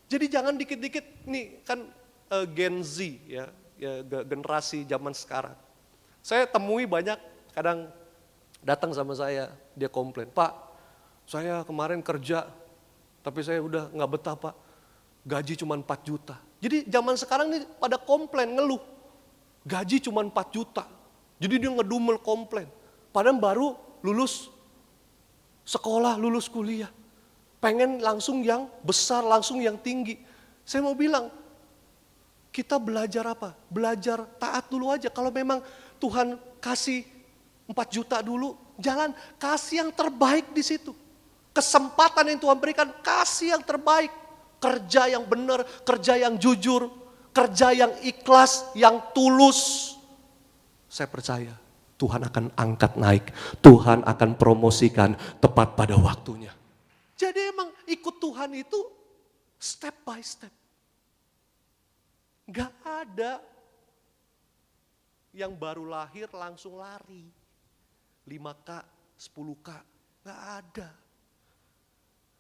Jadi jangan dikit-dikit, nih kan Gen Z ya generasi zaman sekarang. Saya temui banyak, kadang datang sama saya, dia komplain, Pak, saya kemarin kerja, tapi saya udah nggak betah Pak, gaji cuma 4 juta. Jadi zaman sekarang nih pada komplain, ngeluh, gaji cuma 4 juta. Jadi dia ngedumel komplain, padahal baru lulus sekolah, lulus kuliah. Pengen langsung yang besar, langsung yang tinggi. Saya mau bilang, kita belajar apa? Belajar taat dulu aja. Kalau memang Tuhan kasih 4 juta dulu, jalan kasih yang terbaik di situ. Kesempatan yang Tuhan berikan, kasih yang terbaik. Kerja yang benar, kerja yang jujur, kerja yang ikhlas, yang tulus. Saya percaya Tuhan akan angkat naik, Tuhan akan promosikan tepat pada waktunya. Jadi emang ikut Tuhan itu step by step. Gak ada yang baru lahir langsung lari. 5K, 10K, gak ada.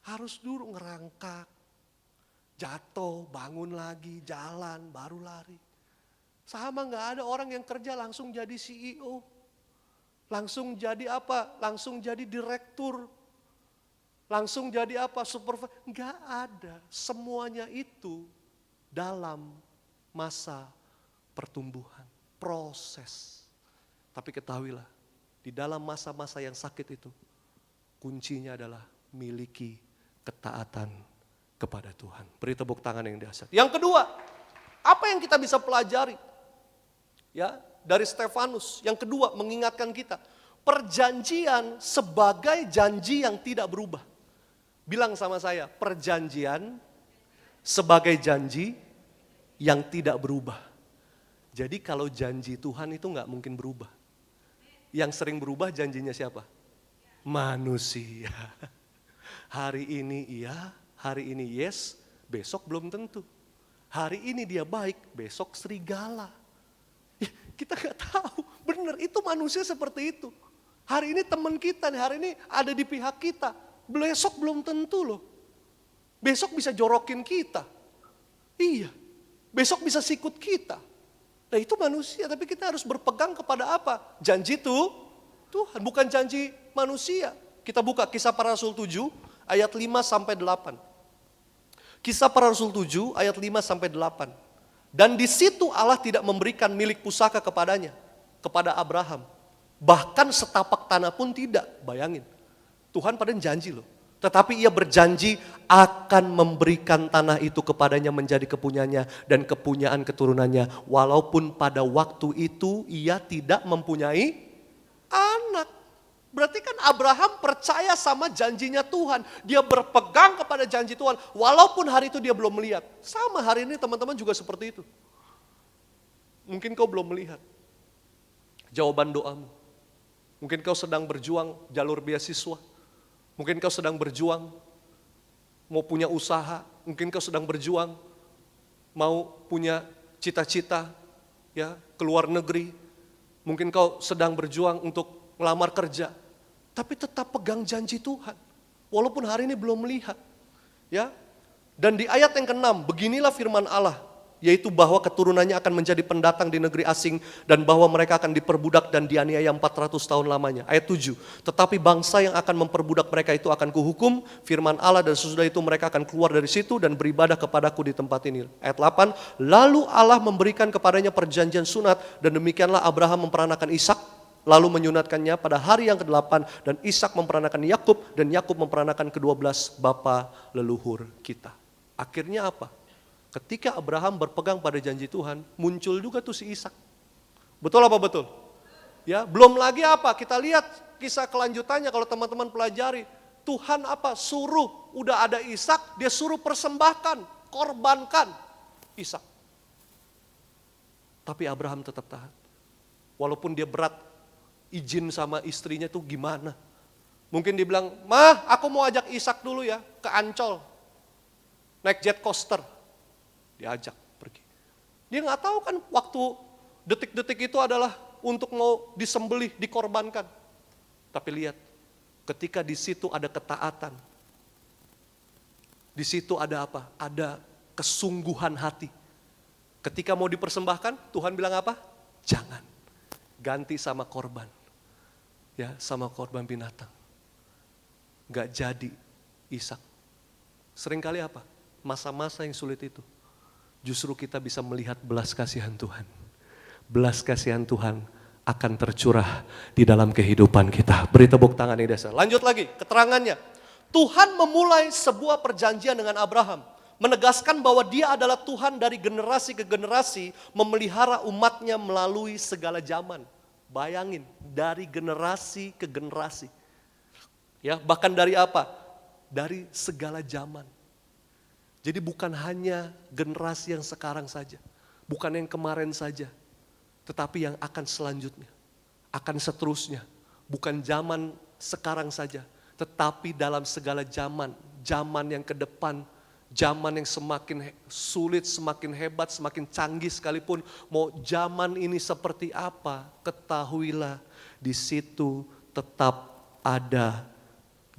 Harus dulu ngerangkak, jatuh, bangun lagi, jalan, baru lari. Sama gak ada orang yang kerja langsung jadi CEO. Langsung jadi apa? Langsung jadi direktur. Langsung jadi apa? Supervisor. Gak ada. Semuanya itu dalam masa pertumbuhan. Proses. Tapi ketahuilah, di dalam masa-masa yang sakit itu, kuncinya adalah miliki ketaatan kepada Tuhan. Beri tepuk tangan yang dahsyat. Yang kedua, apa yang kita bisa pelajari? Ya, dari Stefanus. Yang kedua, mengingatkan kita, perjanjian sebagai janji yang tidak berubah. Bilang sama saya, perjanjian sebagai janji yang tidak berubah. Jadi kalau janji Tuhan itu nggak mungkin berubah. Yang sering berubah janjinya siapa? Manusia. Hari ini iya, hari ini yes, besok belum tentu. Hari ini dia baik, besok serigala. Ya, kita nggak tahu, benar itu manusia seperti itu. Hari ini teman kita, hari ini ada di pihak kita. Besok belum tentu loh. Besok bisa jorokin kita. Iya. Besok bisa sikut kita. Nah itu manusia, tapi kita harus berpegang kepada apa? Janji itu Tuhan, bukan janji manusia. Kita buka Kisah Para Rasul 7 ayat 5 sampai 8. Kisah Para Rasul 7 ayat 5 sampai 8. Dan di situ Allah tidak memberikan milik pusaka kepadanya, kepada Abraham. Bahkan setapak tanah pun tidak, bayangin. Tuhan pada janji loh. Tetapi ia berjanji akan memberikan tanah itu kepadanya menjadi kepunyaannya dan kepunyaan keturunannya. Walaupun pada waktu itu ia tidak mempunyai anak. Berarti kan Abraham percaya sama janjinya Tuhan. Dia berpegang kepada janji Tuhan. Walaupun hari itu dia belum melihat. Sama hari ini teman-teman juga seperti itu. Mungkin kau belum melihat jawaban doamu. Mungkin kau sedang berjuang jalur beasiswa. Mungkin kau sedang berjuang mau punya usaha. Mungkin kau sedang berjuang mau punya cita-cita ya ke luar negeri. Mungkin kau sedang berjuang untuk melamar kerja. Tapi tetap pegang janji Tuhan. Walaupun hari ini belum melihat. Ya. Dan di ayat yang ke-6, beginilah firman Allah. Yaitu bahwa keturunannya akan menjadi pendatang di negeri asing dan bahwa mereka akan diperbudak dan dianiaya 400 tahun lamanya. Ayat 7, tetapi bangsa yang akan memperbudak mereka itu akan kuhukum, firman Allah, dan sesudah itu mereka akan keluar dari situ dan beribadah kepadaku di tempat ini. Ayat 8, lalu Allah memberikan kepadanya perjanjian sunat dan demikianlah Abraham memperanakan Ishak, lalu menyunatkannya pada hari yang ke-8 dan Ishak memperanakan Yakub dan Yakub memperanakan ke-12 bapa leluhur kita. Akhirnya apa? Ketika Abraham berpegang pada janji Tuhan, muncul juga tuh si Ishak. Betul apa betul? Ya, belum lagi apa? Kita lihat kisah kelanjutannya kalau teman-teman pelajari. Tuhan apa? Suruh, udah ada Ishak, dia suruh persembahkan, korbankan Ishak. Tapi Abraham tetap taat. Walaupun dia berat, izin sama istrinya tuh gimana. Mungkin dia bilang, "Mah, aku mau ajak Ishak dulu ya ke Ancol. Naik jet coaster." Diajak pergi. Dia nggak tahu kan waktu detik-detik itu adalah untuk mau disembelih, dikorbankan. Tapi lihat, ketika di situ ada ketaatan. Di situ ada apa? Ada kesungguhan hati. Ketika mau dipersembahkan, Tuhan bilang apa? Jangan. Ganti sama korban. Ya, sama korban binatang. Gak jadi Ishak. Seringkali apa? Masa-masa yang sulit itu. Justru kita bisa melihat belas kasihan Tuhan. Belas kasihan Tuhan akan tercurah di dalam kehidupan kita. Beri tepuk tangan ini dasar. Lanjut lagi, keterangannya. Tuhan memulai sebuah perjanjian dengan Abraham. Menegaskan bahwa dia adalah Tuhan dari generasi ke generasi, memelihara umatnya melalui segala zaman. Bayangin, dari generasi ke generasi. Ya, bahkan dari apa? Dari segala zaman. Jadi bukan hanya generasi yang sekarang saja. Bukan yang kemarin saja. Tetapi yang akan selanjutnya, akan seterusnya. Bukan zaman sekarang saja, tetapi dalam segala zaman. Zaman yang ke depan, zaman yang semakin sulit, semakin hebat, semakin canggih sekalipun. Mau zaman ini seperti apa, ketahuilah di situ tetap ada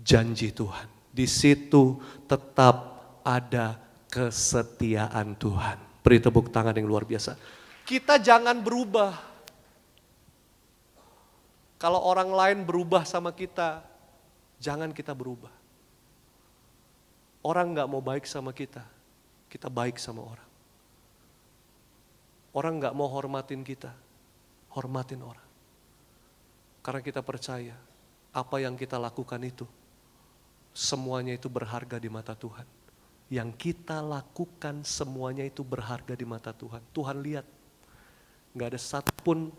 janji Tuhan. Di situ tetap ada kesetiaan Tuhan. Beri tepuk tangan yang luar biasa. Kita jangan berubah. Kalau orang lain berubah sama kita, jangan kita berubah. Orang gak mau baik sama kita baik sama orang. Orang gak mau hormatin kita, hormatin orang. Karena kita percaya, apa yang kita lakukan itu, semuanya itu berharga di mata Tuhan. Yang kita lakukan semuanya itu berharga di mata Tuhan. Tuhan lihat. Gak ada satupun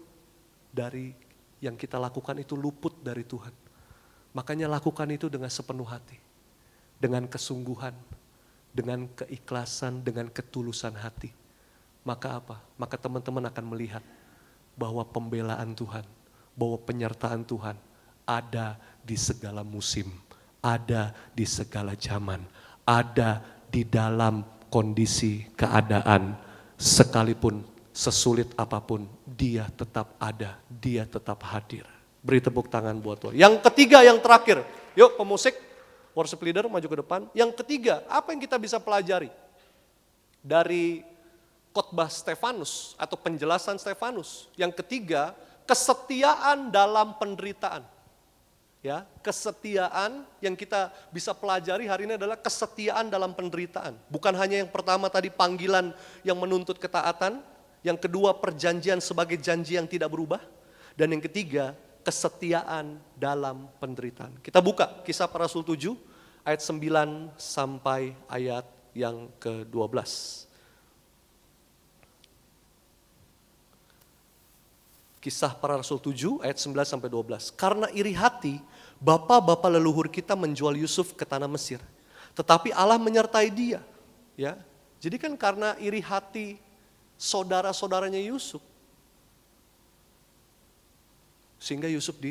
dari yang kita lakukan itu luput dari Tuhan. Makanya lakukan itu dengan sepenuh hati. Dengan kesungguhan, dengan keikhlasan, dengan ketulusan hati. Maka apa? Maka teman-teman akan melihat bahwa pembelaan Tuhan, bahwa penyertaan Tuhan ada di segala musim, ada di segala zaman, ada di dalam kondisi keadaan sekalipun sesulit apapun, dia tetap ada, dia tetap hadir. Beri tepuk tangan buat Tuhan. Yang ketiga, yang terakhir. Yuk pemusik, worship leader maju ke depan. Yang ketiga, apa yang kita bisa pelajari dari khotbah Stefanus atau penjelasan Stefanus? Yang ketiga, kesetiaan dalam penderitaan. Ya, kesetiaan yang kita bisa pelajari hari ini adalah kesetiaan dalam penderitaan. Bukan hanya yang pertama tadi panggilan yang menuntut ketaatan, yang kedua perjanjian sebagai janji yang tidak berubah, dan yang ketiga kesetiaan dalam penderitaan. Kita buka Kisah Para Rasul 7 ayat 9 sampai ayat yang ke-12. Kisah Para Rasul 7 ayat 9 sampai 12. Karena iri hati, bapak-bapak leluhur kita menjual Yusuf ke tanah Mesir. Tetapi Allah menyertai dia. Ya. Jadi kan karena iri hati saudara-saudaranya Yusuf. Sehingga Yusuf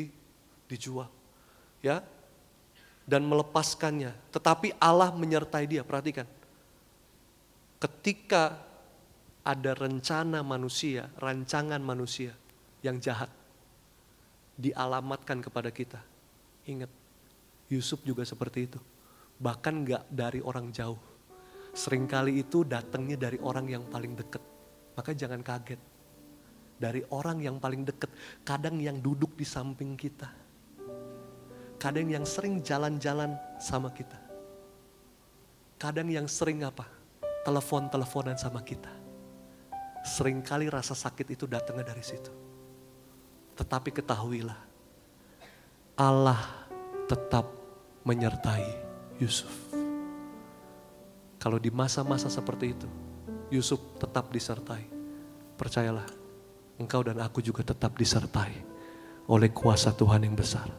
dijual. Ya. Dan melepaskannya. Tetapi Allah menyertai dia, perhatikan. Ketika ada rencana manusia, rancangan manusia yang jahat dialamatkan kepada kita. Ingat, Yusuf juga seperti itu. Bahkan gak dari orang jauh. Seringkali itu datangnya dari orang yang paling dekat. Maka jangan kaget. Dari orang yang paling dekat. Kadang yang duduk di samping kita. Kadang yang sering jalan-jalan sama kita. Kadang yang sering apa? Telepon-teleponan sama kita. Seringkali rasa sakit itu datangnya dari situ. Tetapi ketahuilah, Allah tetap menyertai Yusuf. Kalau di masa-masa seperti itu, Yusuf tetap disertai. Percayalah, engkau dan aku juga tetap disertai. oleh kuasa Tuhan yang besar.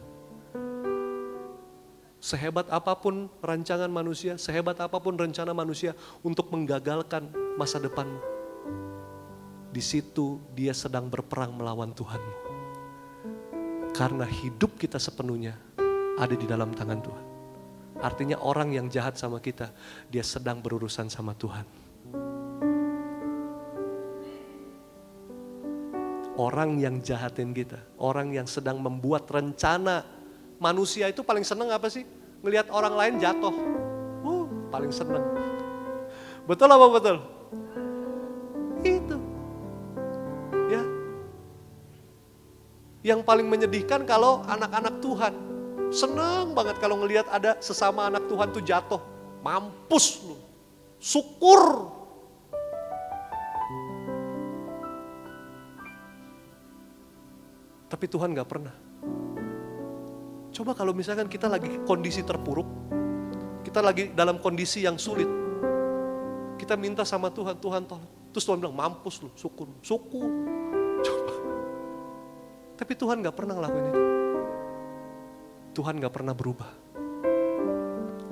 Sehebat apapun rancangan manusia, sehebat apapun rencana manusia untuk menggagalkan masa depanmu, di situ dia sedang berperang melawan Tuhanmu. Karena hidup kita sepenuhnya ada di dalam tangan Tuhan. Artinya orang yang jahat sama kita, dia sedang berurusan sama Tuhan. Orang yang jahatin kita, orang yang sedang membuat rencana. Manusia itu paling seneng apa sih? Ngelihat orang lain jatuh. Paling seneng. Betul apa betul? Itu. Ya. Yang paling menyedihkan kalau anak-anak Tuhan. Senang banget kalau ngelihat ada sesama anak Tuhan tuh jatuh. Mampus lu. Syukur. Tapi Tuhan gak pernah. Coba kalau misalkan kita lagi kondisi terpuruk, kita lagi dalam kondisi yang sulit, kita minta sama Tuhan, Tuhan tolong. Terus Tuhan bilang, mampus lu, syukur. Coba. Tapi Tuhan gak pernah ngelakuin itu. Tuhan gak pernah berubah.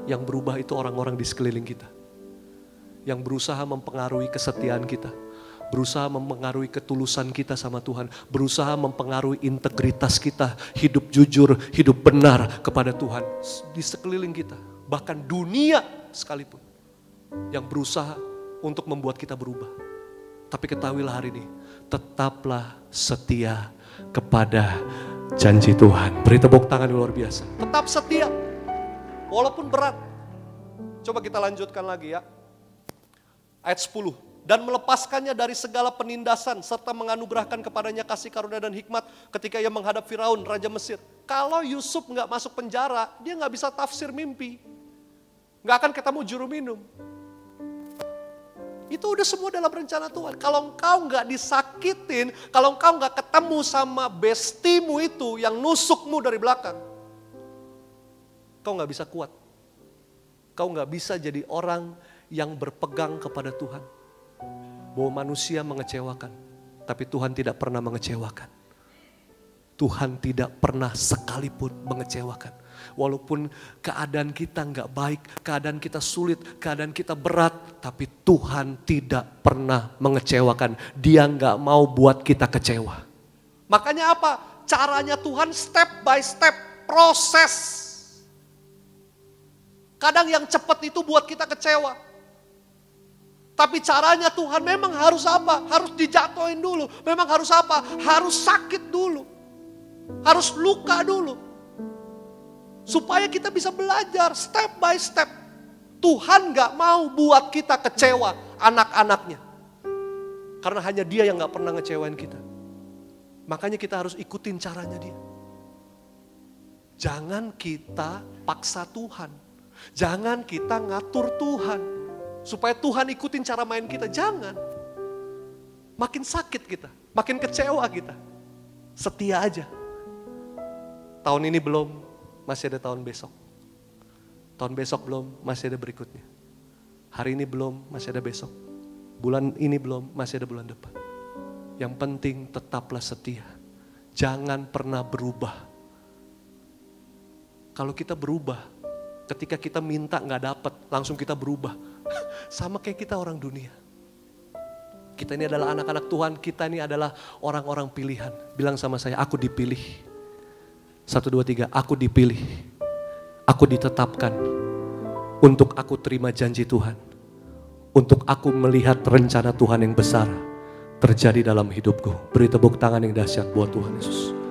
Yang berubah itu orang-orang di sekeliling kita. Yang berusaha mempengaruhi kesetiaan kita. Berusaha mempengaruhi ketulusan kita sama Tuhan. Berusaha mempengaruhi integritas kita. Hidup jujur, hidup benar kepada Tuhan. Di sekeliling kita. Bahkan dunia sekalipun. Yang berusaha untuk membuat kita berubah. Tapi ketahuilah hari ini. Tetaplah setia kepada janji Tuhan. Beri tepuk tangan luar biasa. Tetap setia. Walaupun berat. Coba kita lanjutkan lagi ya. Ayat 10. Dan melepaskannya dari segala penindasan serta menganugerahkan kepadanya kasih karunia dan hikmat ketika ia menghadap Firaun, Raja Mesir. Kalau Yusuf gak masuk penjara, dia gak bisa tafsir mimpi. Gak akan ketemu juru minum. Itu udah semua dalam rencana Tuhan. Kalau engkau gak disakitin, kalau engkau gak ketemu sama bestimu itu yang nusukmu dari belakang, kau gak bisa kuat. Kau gak bisa jadi orang yang berpegang kepada Tuhan. Bahwa manusia mengecewakan, tapi Tuhan tidak pernah mengecewakan. Tuhan tidak pernah sekalipun mengecewakan. Walaupun keadaan kita nggak baik, keadaan kita sulit, keadaan kita berat, tapi Tuhan tidak pernah mengecewakan. Dia nggak mau buat kita kecewa. Makanya apa? Caranya Tuhan step by step, proses. Kadang yang cepat itu buat kita kecewa. Tapi caranya Tuhan memang harus apa? Harus dijatuhin dulu. Memang harus apa? Harus sakit dulu. Harus luka dulu. Supaya kita bisa belajar step by step. Tuhan gak mau buat kita kecewa anak-anaknya. Karena hanya Dia yang gak pernah ngecewain kita. Makanya kita harus ikutin caranya Dia. Jangan kita paksa Tuhan. Jangan kita ngatur Tuhan. Supaya Tuhan ikutin cara main kita, jangan. Makin sakit kita, makin kecewa kita. Setia aja. Tahun ini belum, masih ada tahun besok. Tahun besok belum, masih ada berikutnya. Hari ini belum, masih ada besok. Bulan ini belum, masih ada bulan depan. Yang penting tetaplah setia. Jangan pernah berubah. Kalau kita berubah, ketika kita minta gak dapet, langsung kita berubah. Sama kayak kita orang dunia. Kita ini adalah anak-anak Tuhan, kita ini adalah orang-orang pilihan. Bilang sama saya, aku dipilih. 1, 2, 3, aku dipilih. Aku ditetapkan. Untuk aku terima janji Tuhan. Untuk aku melihat rencana Tuhan yang besar terjadi dalam hidupku. Beri tepuk tangan yang dahsyat buat Tuhan Yesus.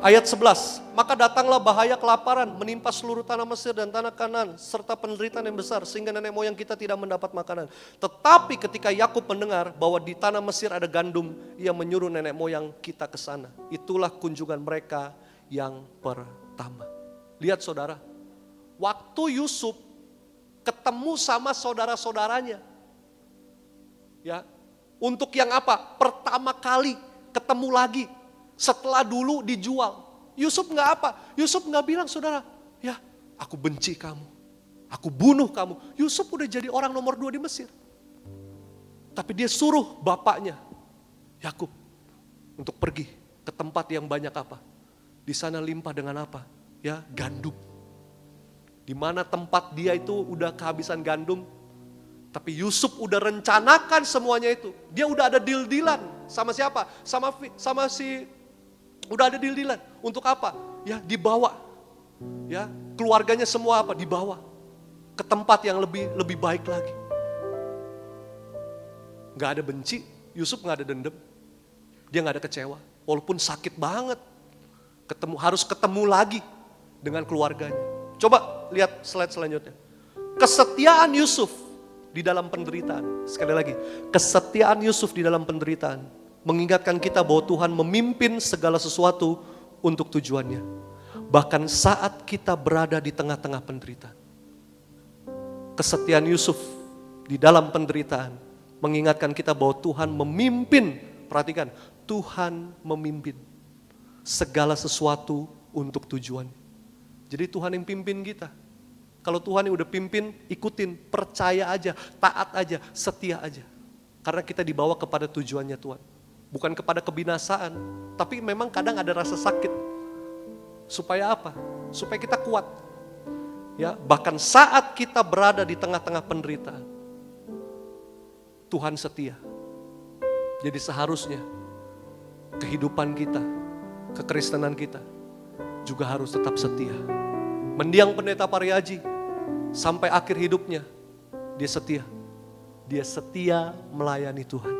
Ayat 11, maka datanglah bahaya kelaparan menimpa seluruh tanah Mesir dan tanah Kanaan serta penderitaan yang besar sehingga nenek moyang kita tidak mendapat makanan. Tetapi ketika Yakub mendengar bahwa di tanah Mesir ada gandum, ia menyuruh nenek moyang kita ke sana. Itulah kunjungan mereka yang pertama. Lihat saudara, waktu Yusuf ketemu sama saudara-saudaranya, ya, untuk yang apa? Pertama kali ketemu lagi. Setelah dulu dijual. Yusuf gak apa? Yusuf gak bilang, saudara, ya aku benci kamu. Aku bunuh kamu. Yusuf udah jadi orang nomor 2 di Mesir. Tapi dia suruh bapaknya, Yakub, untuk pergi ke tempat yang banyak apa? Di sana limpah dengan apa? Ya, gandum. Di mana tempat dia itu udah kehabisan gandum, tapi Yusuf udah rencanakan semuanya itu. Dia udah ada deal-dealan sama siapa? Sama si udah ada deal-dealan. Untuk apa? Ya, dibawa. Ya, keluarganya semua apa? Dibawa ke tempat yang lebih baik lagi. Gak ada benci, Yusuf gak ada dendam. Dia gak ada kecewa, walaupun sakit banget. Harus ketemu lagi dengan keluarganya. Coba lihat slide selanjutnya. Kesetiaan Yusuf di dalam penderitaan. Sekali lagi, kesetiaan Yusuf di dalam penderitaan mengingatkan kita bahwa Tuhan memimpin segala sesuatu untuk tujuannya. Bahkan saat kita berada di tengah-tengah penderitaan. Kesetiaan Yusuf di dalam penderitaan mengingatkan kita bahwa Tuhan memimpin. Perhatikan, Tuhan memimpin segala sesuatu untuk tujuan. Jadi Tuhan yang pimpin kita. Kalau Tuhan yang udah pimpin, ikutin, percaya aja, taat aja, setia aja. Karena kita dibawa kepada tujuannya Tuhan. Bukan kepada kebinasaan, tapi memang kadang ada rasa sakit. Supaya apa? Supaya kita kuat. Ya, bahkan saat kita berada di tengah-tengah penderitaan, Tuhan setia. Jadi seharusnya kehidupan kita, kekristenan kita juga harus tetap setia. Mendiang Pendeta Pariaji sampai akhir hidupnya, dia setia. Dia setia melayani Tuhan.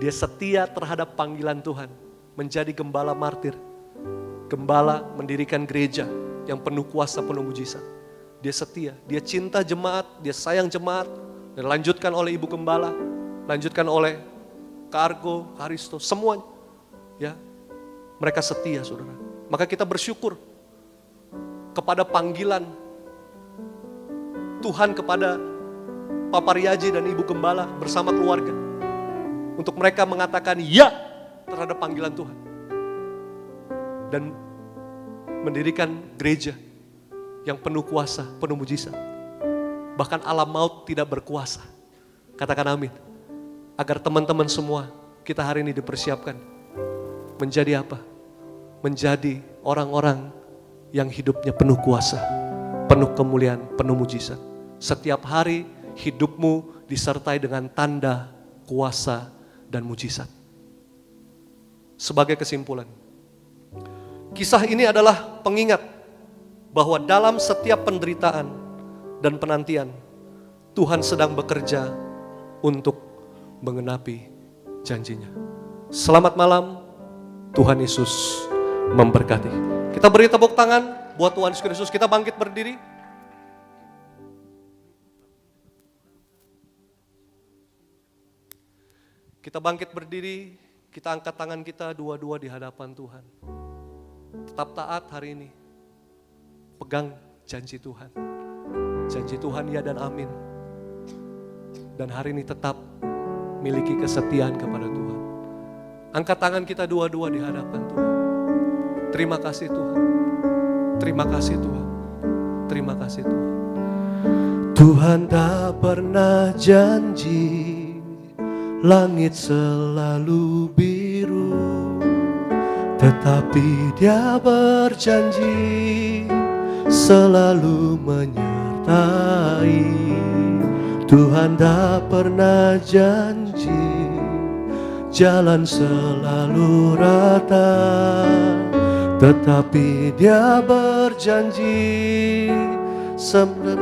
Dia setia terhadap panggilan Tuhan, menjadi gembala martir. Gembala mendirikan gereja yang penuh kuasa, penuh mujizat. Dia setia, dia cinta jemaat, dia sayang jemaat. Dan lanjutkan oleh Ibu Gembala, lanjutkan oleh Kak Argo, Kak Aristo, semuanya. Ya, mereka setia, saudara. Maka kita bersyukur kepada panggilan Tuhan kepada Pak Pariaji dan Ibu Gembala bersama keluarga. Untuk mereka mengatakan ya terhadap panggilan Tuhan. Dan mendirikan gereja yang penuh kuasa, penuh mujizat. Bahkan alam maut tidak berkuasa. Katakan amin. Agar teman-teman semua kita hari ini dipersiapkan. Menjadi apa? Menjadi orang-orang yang hidupnya penuh kuasa, penuh kemuliaan, penuh mujizat. Setiap hari hidupmu disertai dengan tanda, kuasa, dan mujizat. Sebagai kesimpulan, kisah ini adalah pengingat bahwa dalam setiap penderitaan dan penantian, Tuhan sedang bekerja untuk mengenapi janjinya. Selamat malam, Tuhan Yesus memberkati. Kita beri tepuk tangan buat Tuhan Yesus Kristus. Kita bangkit berdiri. Kita bangkit berdiri, kita angkat tangan kita dua-dua di hadapan Tuhan. Tetap taat hari ini. Pegang janji Tuhan. Janji Tuhan ya dan amin. Dan hari ini tetap miliki kesetiaan kepada Tuhan. Angkat tangan kita dua-dua di hadapan Tuhan. Terima kasih Tuhan. Terima kasih Tuhan. Terima kasih Tuhan. Tuhan tak pernah janji langit selalu biru, tetapi Dia berjanji selalu menyertai. Tuhan tak pernah janji jalan selalu rata, tetapi Dia berjanji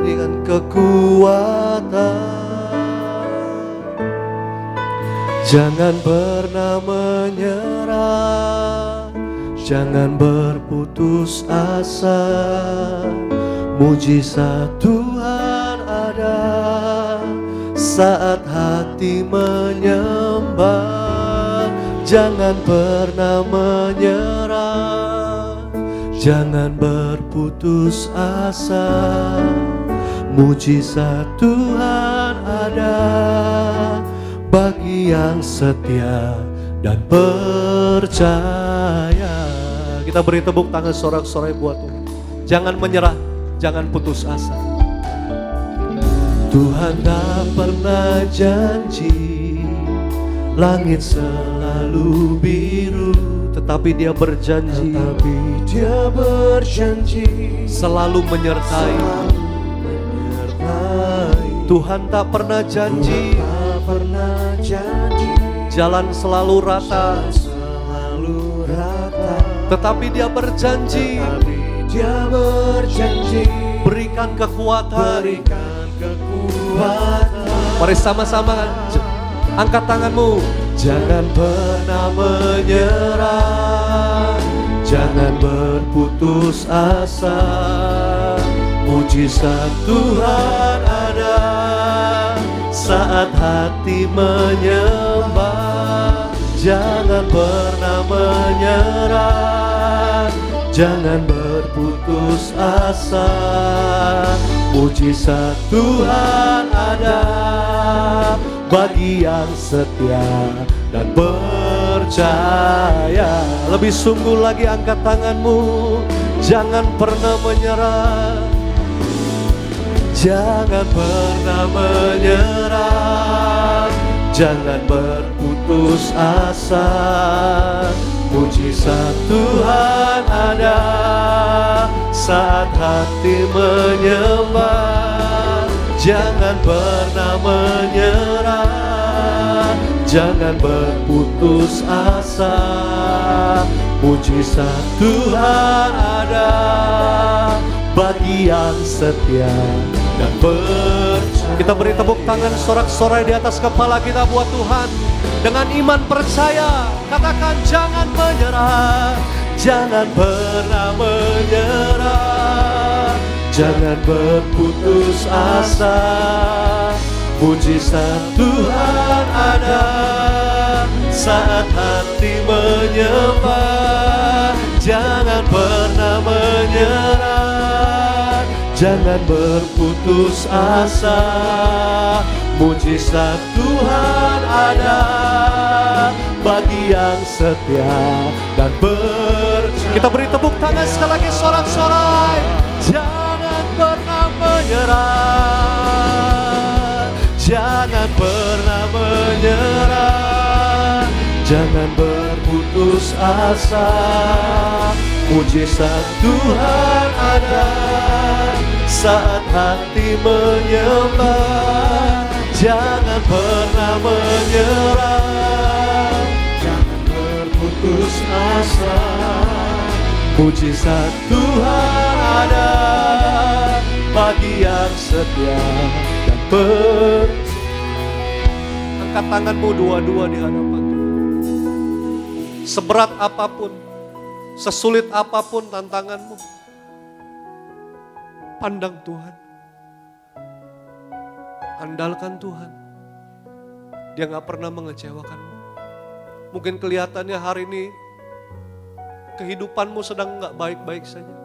dengan kekuatan. Jangan pernah menyerah, jangan berputus asa. Mujizat Tuhan ada saat hati menyembah. Jangan pernah menyerah, jangan berputus asa. Mujizat Tuhan ada bagi yang setia dan percaya. Kita beri tepuk tangan sorak-sorai buat Tuhan. Jangan menyerah, jangan putus asa. Tuhan tak pernah janji langit selalu biru, Tetapi Dia berjanji Tetapi Dia berjanji selalu menyertai. Tuhan tak pernah janji Tak pernah janji jalan selalu rata, selalu rata. tetapi Dia berjanji Tetapi Dia berjanji berikan kekuatan. berikan kekuatan. Mari sama-sama angkat tanganmu. Jangan pernah menyerah, jangan berputus asa. Mujizat Tuhan ada saat hati menyembah. Jangan pernah menyerah, jangan berputus asa. Mujizat Tuhan ada bagi yang setia dan percaya. Lebih sungguh lagi angkat tanganmu. Jangan pernah menyerah, jangan pernah menyerah, jangan berputus asa. Mujizat Tuhan ada saat hati menyembah. Jangan pernah menyerah, jangan berputus asa. Mujizat Tuhan ada bagi yang setia dan percaya. Kita beri tepuk tangan sorak-sorai di atas kepala kita buat Tuhan. Dengan iman percaya, katakan jangan menyerah, jangan pernah menyerah, jangan berputus asa. Mujizat Tuhan ada saat hati menyembah. Jangan pernah menyerah, jangan berputus asa. Mujizat Tuhan ada bagi yang setia dan percaya. Kita beri tepuk tangan sekali lagi sorak-sorai. Jangan pernah menyerah, jangan pernah menyerah, jangan berputus asa. Mujizat Tuhan ada saat hati menyembah. Jangan pernah menyerah, jangan berputus asa. Mujizat Tuhan ada bagi yang setia dan angkat tanganmu dua-dua di hadapan Tuhan. Seberat apapun, sesulit apapun tantanganmu, pandang Tuhan. Andalkan Tuhan. Dia gak pernah mengecewakanmu. Mungkin kelihatannya hari ini kehidupanmu sedang gak baik-baik saja.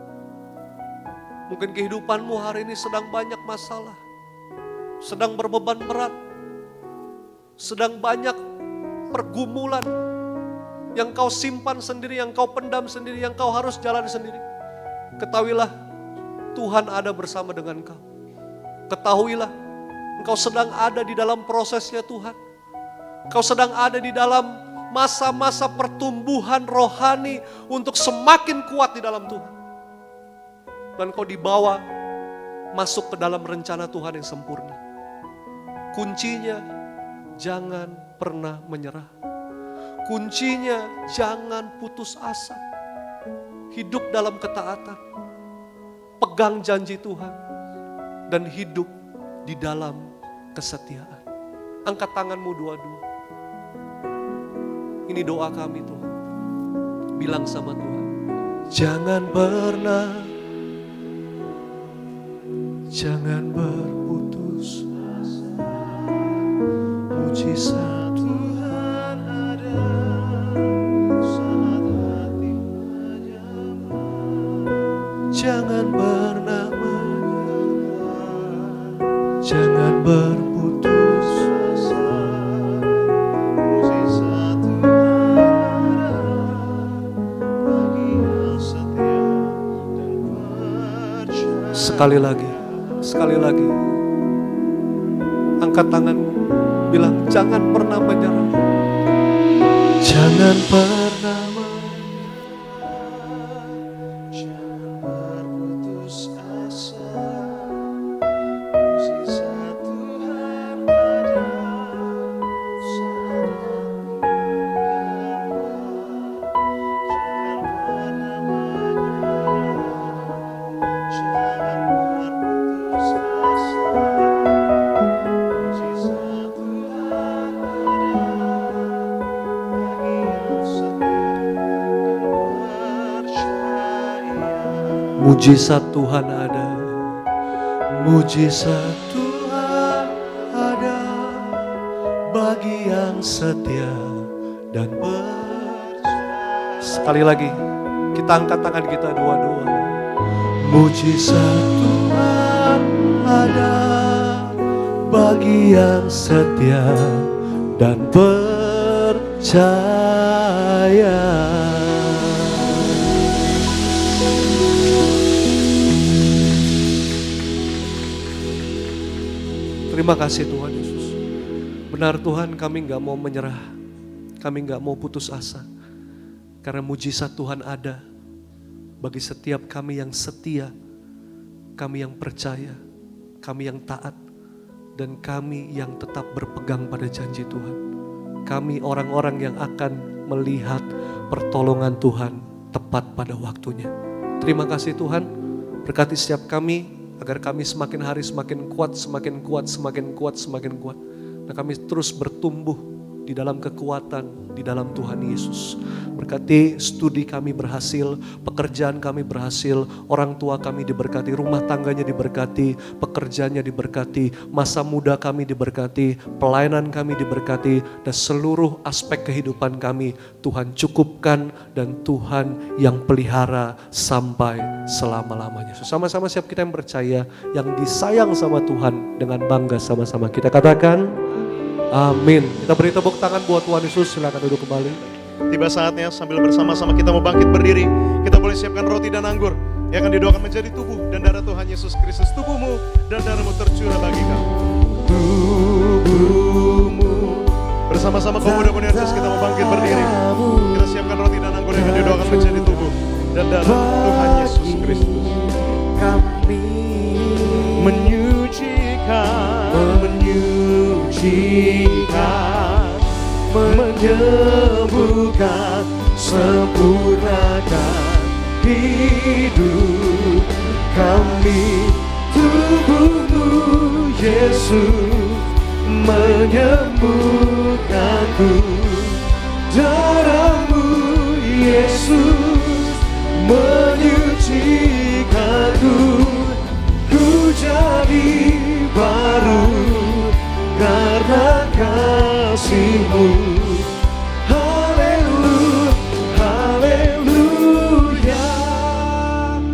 Mungkin kehidupanmu hari ini sedang banyak masalah, sedang berbeban berat, sedang banyak pergumulan yang kau simpan sendiri, yang kau pendam sendiri, yang kau harus jalan sendiri. Ketahuilah Tuhan ada bersama dengan kau. Ketahuilah engkau sedang ada di dalam prosesnya Tuhan. Engkau sedang ada di dalam masa-masa pertumbuhan rohani untuk semakin kuat di dalam Tuhan. Dan kau dibawa masuk ke dalam rencana Tuhan yang sempurna. Kuncinya jangan pernah menyerah. Kuncinya jangan putus asa. Hidup dalam ketaatan. Pegang janji Tuhan. Dan hidup di dalam kesetiaan. Angkat tanganmu dua-dua. Ini doa kami Tuhan. Bilang sama Tuhan. Jangan pernah, jangan berputus asa. Mujizat Tuhan ada saat hati menyembah. Jangan pernah menyerah, jangan berputus asa. Mujizat Tuhan ada bagi yang setia dan percaya. Sekali lagi, angkat tanganmu, bilang jangan pernah menyerah, jangan pernah menyerah, Mujizat Tuhan ada. Mujizat Tuhan ada bagi yang setia dan percaya. Sekali lagi, kita angkat tangan kita dua-dua. Mujizat Tuhan ada bagi yang setia dan percaya. Terima kasih Tuhan Yesus. Benar Tuhan, kami gak mau menyerah. Kami gak mau putus asa. Karena mujizat Tuhan ada bagi setiap kami yang setia, kami yang percaya, kami yang taat, dan kami yang tetap berpegang pada janji Tuhan. Kami orang-orang yang akan melihat pertolongan Tuhan tepat pada waktunya. Terima kasih Tuhan, berkati setiap kami, agar kami semakin hari semakin kuat, semakin kuat, semakin kuat, semakin kuat. Dan kami terus bertumbuh di dalam kekuatan, di dalam Tuhan Yesus. Berkati studi kami berhasil, pekerjaan kami berhasil, orang tua kami diberkati, rumah tangganya diberkati, pekerjaannya diberkati, masa muda kami diberkati, pelayanan kami diberkati, dan seluruh aspek kehidupan kami Tuhan cukupkan dan Tuhan yang pelihara sampai selama-lamanya. Sama-sama siap kita yang percaya, yang disayang sama Tuhan, dengan bangga sama-sama kita katakan amin. Kita beri tepuk tangan buat Tuhan Yesus. Silakan duduk kembali. Tiba saatnya sambil bersama-sama kita mau bangkit berdiri. Kita boleh siapkan roti dan anggur yang akan didoakan menjadi tubuh dan darah Tuhan Yesus Kristus. Tubuhmu dan darahmu tercurah bagi kamu. Tubuhmu. Bersama-sama kaum muda Yesus kita mau bangkit berdiri. Kita siapkan roti dan anggur yang akan didoakan menjadi tubuh dan darah Tuhan Yesus Kristus. Kami menyucikan, menyembuhkan, sempurnakan hidup kami. Tubuhmu Yesus menyembuhkanku, darahmu Yesus menyucikanku. Ku jadi baru karena kasih-Mu. Haleluya, haleluya.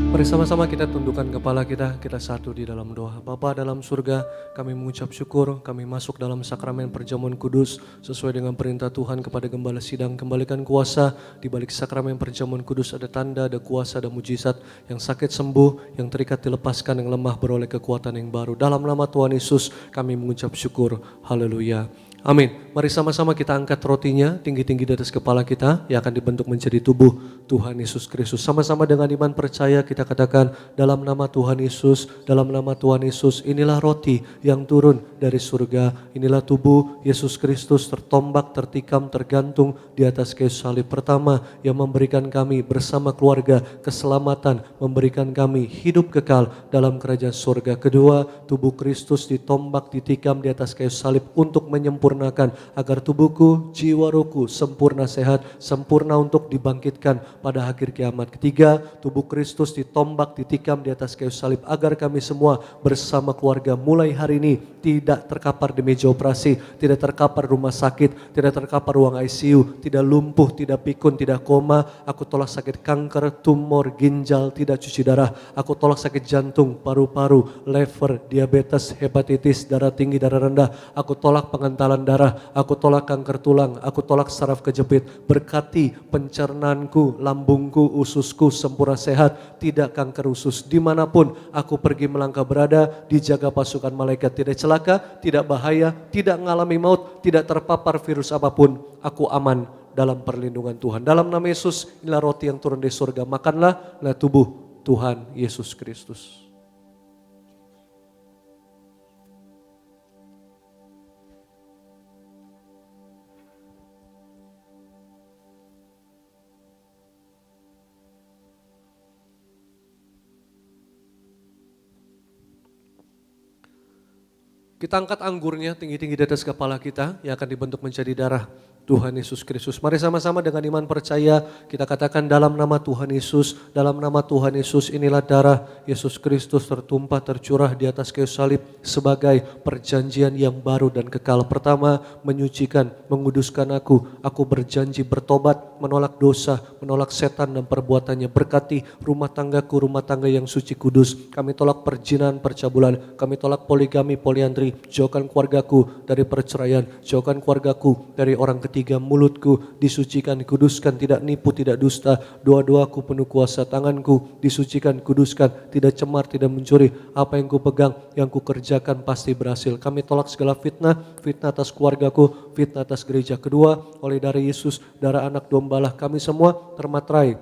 Mari sama-sama kita tundukkan kepala kita satu di dalam doa. Bapa dalam surga, kami mengucap syukur, kami masuk dalam sakramen perjamuan kudus sesuai dengan perintah Tuhan kepada Gembala Sidang. Kembalikan kuasa di balik sakramen perjamuan kudus, ada tanda, ada kuasa, ada mujizat. Yang sakit sembuh, yang terikat dilepaskan, yang lemah beroleh kekuatan yang baru. Dalam nama Tuhan Yesus kami mengucap syukur. Haleluya. Amin. Mari sama-sama kita angkat rotinya tinggi-tinggi di atas kepala kita yang akan dibentuk menjadi tubuh Tuhan Yesus Kristus. Sama-sama dengan iman percaya kita katakan dalam nama Tuhan Yesus, dalam nama Tuhan Yesus, inilah roti yang turun dari surga. Inilah tubuh Yesus Kristus tertombak, tertikam, tergantung di atas kayu salib. Pertama, yang memberikan kami bersama keluarga keselamatan, memberikan kami hidup kekal dalam kerajaan surga. Kedua, tubuh Kristus ditombak, ditikam di atas kayu salib untuk menyempurnakan agar tubuhku, jiwa, rohku sempurna sehat, sempurna untuk dibangkitkan pada akhir kiamat. Ketiga, tubuh Kristus ditombak, ditikam di atas kayu salib agar kami semua bersama keluarga mulai hari ini tidak terkapar di meja operasi, tidak terkapar rumah sakit, tidak terkapar ruang ICU, tidak lumpuh, tidak pikun, tidak koma. Aku tolak sakit kanker, tumor, ginjal, tidak cuci darah. Aku tolak sakit jantung, paru-paru, liver, diabetes, hepatitis, darah tinggi, darah rendah. Aku tolak pengentalan darah, aku tolak kanker tulang, aku tolak saraf kejepit. Berkati pencernaanku, lambungku, ususku sempurna sehat, tidak kanker usus. Dimanapun aku pergi melangkah berada, dijaga pasukan malaikat, tidak celaka, tidak bahaya, tidak mengalami maut, tidak terpapar virus apapun. Aku aman dalam perlindungan Tuhan. Dalam nama Yesus, inilah roti yang turun dari surga. Makanlah, inilah tubuh Tuhan Yesus Kristus. Kita angkat anggurnya tinggi-tinggi di atas kepala kita yang akan dibentuk menjadi darah Tuhan Yesus Kristus. Mari sama-sama dengan iman percaya kita katakan dalam nama Tuhan Yesus, dalam nama Tuhan Yesus inilah darah Yesus Kristus tertumpah tercurah di atas kayu salib sebagai perjanjian yang baru dan kekal. Pertama, menyucikan, menguduskan aku. Aku berjanji bertobat, menolak dosa, menolak setan dan perbuatannya. Berkati rumah tanggaku, rumah tangga yang suci kudus. Kami tolak perjinan, percabulan. Kami tolak poligami, poliandri. Jauhkan keluargaku dari perceraian. Jauhkan keluargaku dari orang ketiga. Mulutku disucikan, kuduskan, tidak nipu, tidak dusta. Doa-doaku penuh kuasa, tanganku disucikan, kuduskan, tidak cemar, tidak mencuri. Apa yang ku pegang, yang ku kerjakan pasti berhasil. Kami tolak segala fitnah, fitnah atas keluargaku, fitnah atas gereja. Kedua, oleh darah Yesus, darah anak dombalah, kami semua termaterai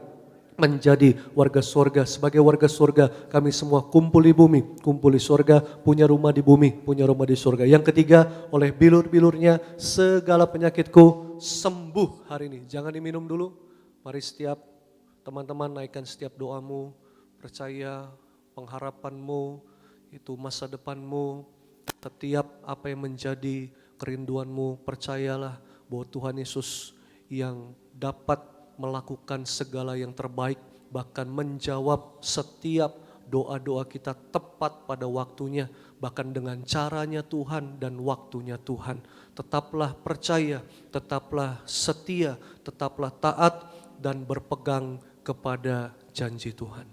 menjadi warga surga. Sebagai warga surga kami semua kumpul di bumi, kumpul di surga, punya rumah di bumi, punya rumah di surga. Yang ketiga, oleh bilur-bilurnya segala penyakitku sembuh hari ini. Jangan diminum dulu, mari setiap teman-teman naikkan setiap doamu, percaya pengharapanmu, itu masa depanmu, setiap apa yang menjadi kerinduanmu, percayalah bahwa Tuhan Yesus yang dapat melakukan segala yang terbaik, bahkan menjawab setiap doa-doa kita tepat pada waktunya, bahkan dengan caranya Tuhan dan waktunya Tuhan. Tetaplah percaya, tetaplah setia, tetaplah taat dan berpegang kepada janji Tuhan.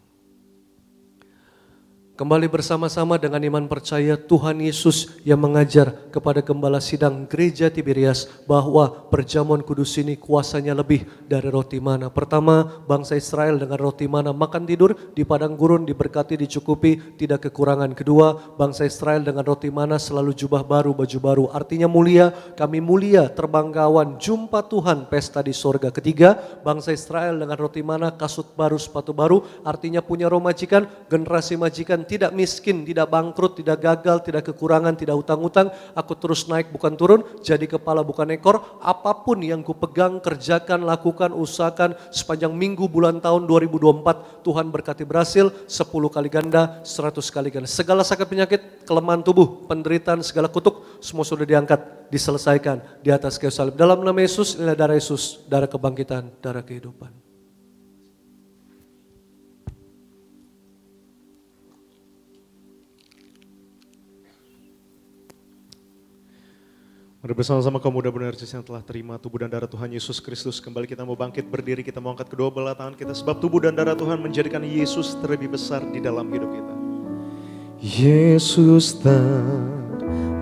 Kembali bersama-sama dengan iman percaya Tuhan Yesus yang mengajar kepada gembala sidang gereja Tiberias bahwa perjamuan kudus ini kuasanya lebih dari roti mana. Pertama, bangsa Israel dengan roti mana makan tidur di padang gurun, diberkati, dicukupi, tidak kekurangan. Kedua, bangsa Israel dengan roti mana selalu jubah baru, baju baru. Artinya mulia, kami mulia, terbanggawan, jumpa Tuhan, pesta di sorga. Ketiga, bangsa Israel dengan roti mana, kasut baru, sepatu baru. Artinya punya roh majikan, generasi majikan, tidak miskin, tidak bangkrut, tidak gagal, tidak kekurangan, tidak utang-utang. Aku terus naik bukan turun, jadi kepala bukan ekor. Apapun yang kupegang, kerjakan, lakukan, usahakan sepanjang minggu, bulan, tahun 2024. Tuhan berkati berhasil 10 kali ganda, 100 kali ganda. Segala sakit penyakit, kelemahan tubuh, penderitaan, segala kutuk, semua sudah diangkat, diselesaikan di atas kayu salib. Dalam nama Yesus, inilah darah Yesus, darah kebangkitan, darah kehidupan. Mari bersama-sama kaum muda benar yang telah terima tubuh dan darah Tuhan Yesus Kristus. Kembali kita mau bangkit berdiri, kita mau angkat kedua belah tangan kita. Sebab tubuh dan darah Tuhan menjadikan Yesus terlebih besar di dalam hidup kita. Yesus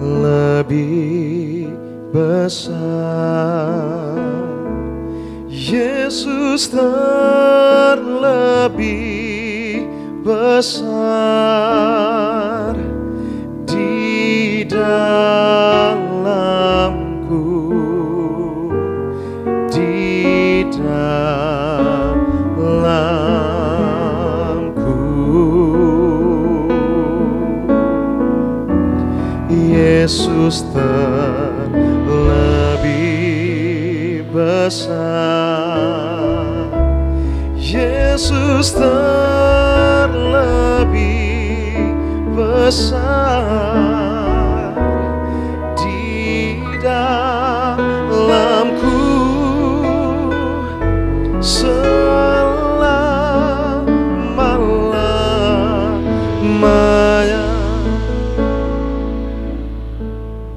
terlebih besar. Yesus terlebih besar di dalamku, di dalamku. Yesus terlebih besar. Yesus terlebih besar di dalamku selama-lamanya.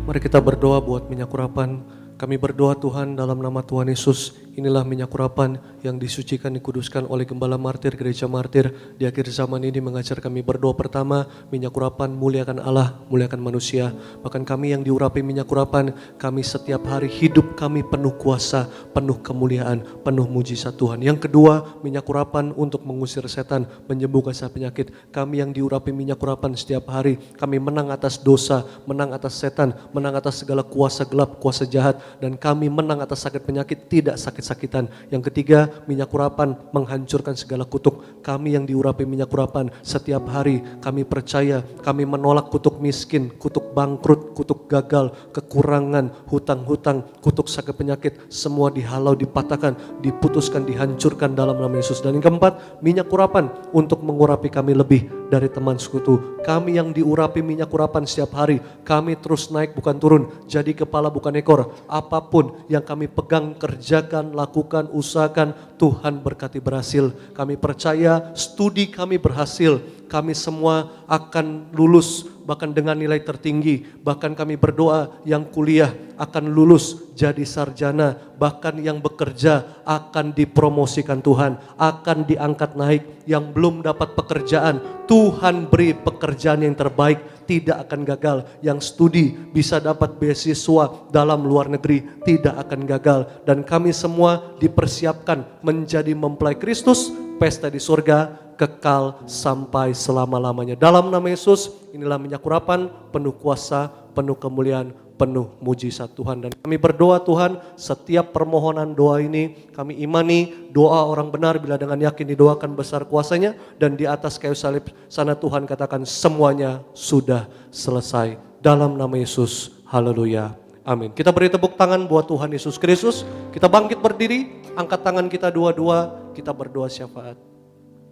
Mari kita berdoa buat minyak urapan. Kami berdoa Tuhan dalam nama Tuhan Yesus, inilah minyak urapan yang disucikan, dikuduskan oleh Gembala Martir, Gereja Martir di akhir zaman ini mengajar kami berdoa. Pertama, minyak urapan muliakan Allah, muliakan manusia. Bahkan kami yang diurapi minyak urapan, kami setiap hari hidup kami penuh kuasa, penuh kemuliaan, penuh mujizat Tuhan. Yang kedua, minyak urapan untuk mengusir setan, menyembuhkan penyakit. Kami yang diurapi minyak urapan setiap hari, kami menang atas dosa, menang atas setan, menang atas segala kuasa gelap, kuasa jahat. Dan kami menang atas sakit penyakit, tidak sakit-sakitan. Yang ketiga, minyak urapan menghancurkan segala kutuk. Kami yang diurapi minyak urapan setiap hari, kami percaya, kami menolak kutuk miskin, kutuk bangkrut, kutuk gagal, kekurangan, hutang-hutang, kutuk sakit penyakit. Semua dihalau, dipatahkan, diputuskan, dihancurkan dalam nama Yesus. Dan yang keempat, minyak urapan untuk mengurapi kami lebih dari teman sekutu. Kami yang diurapi minyak urapan setiap hari, kami terus naik bukan turun, jadi kepala bukan ekor. apapun yang kami pegang, kerjakan, lakukan, usahakan, Tuhan berkati berhasil. Kami percaya studi kami berhasil, kami semua akan lulus bahkan dengan nilai tertinggi. Bahkan kami berdoa yang kuliah akan lulus jadi sarjana, bahkan yang bekerja akan dipromosikan Tuhan, akan diangkat naik. Yang belum dapat pekerjaan, Tuhan beri pekerjaan yang terbaik, tidak akan gagal. Yang studi bisa dapat beasiswa dalam luar negeri, tidak akan gagal. Dan kami semua dipersiapkan menjadi mempelai Kristus, pesta di surga kekal sampai selama-lamanya. Dalam nama Yesus, inilah minyak urapan, penuh kuasa, penuh kemuliaan, penuh mujizat Tuhan. Dan kami berdoa Tuhan, setiap permohonan doa ini kami imani doa orang benar bila dengan yakin didoakan besar kuasanya, dan di atas kayu salib sana Tuhan katakan semuanya sudah selesai. Dalam nama Yesus, haleluya, amin. Kita beri tepuk tangan buat Tuhan Yesus Kristus. Kita bangkit berdiri, angkat tangan kita dua-dua, kita berdoa syafaat.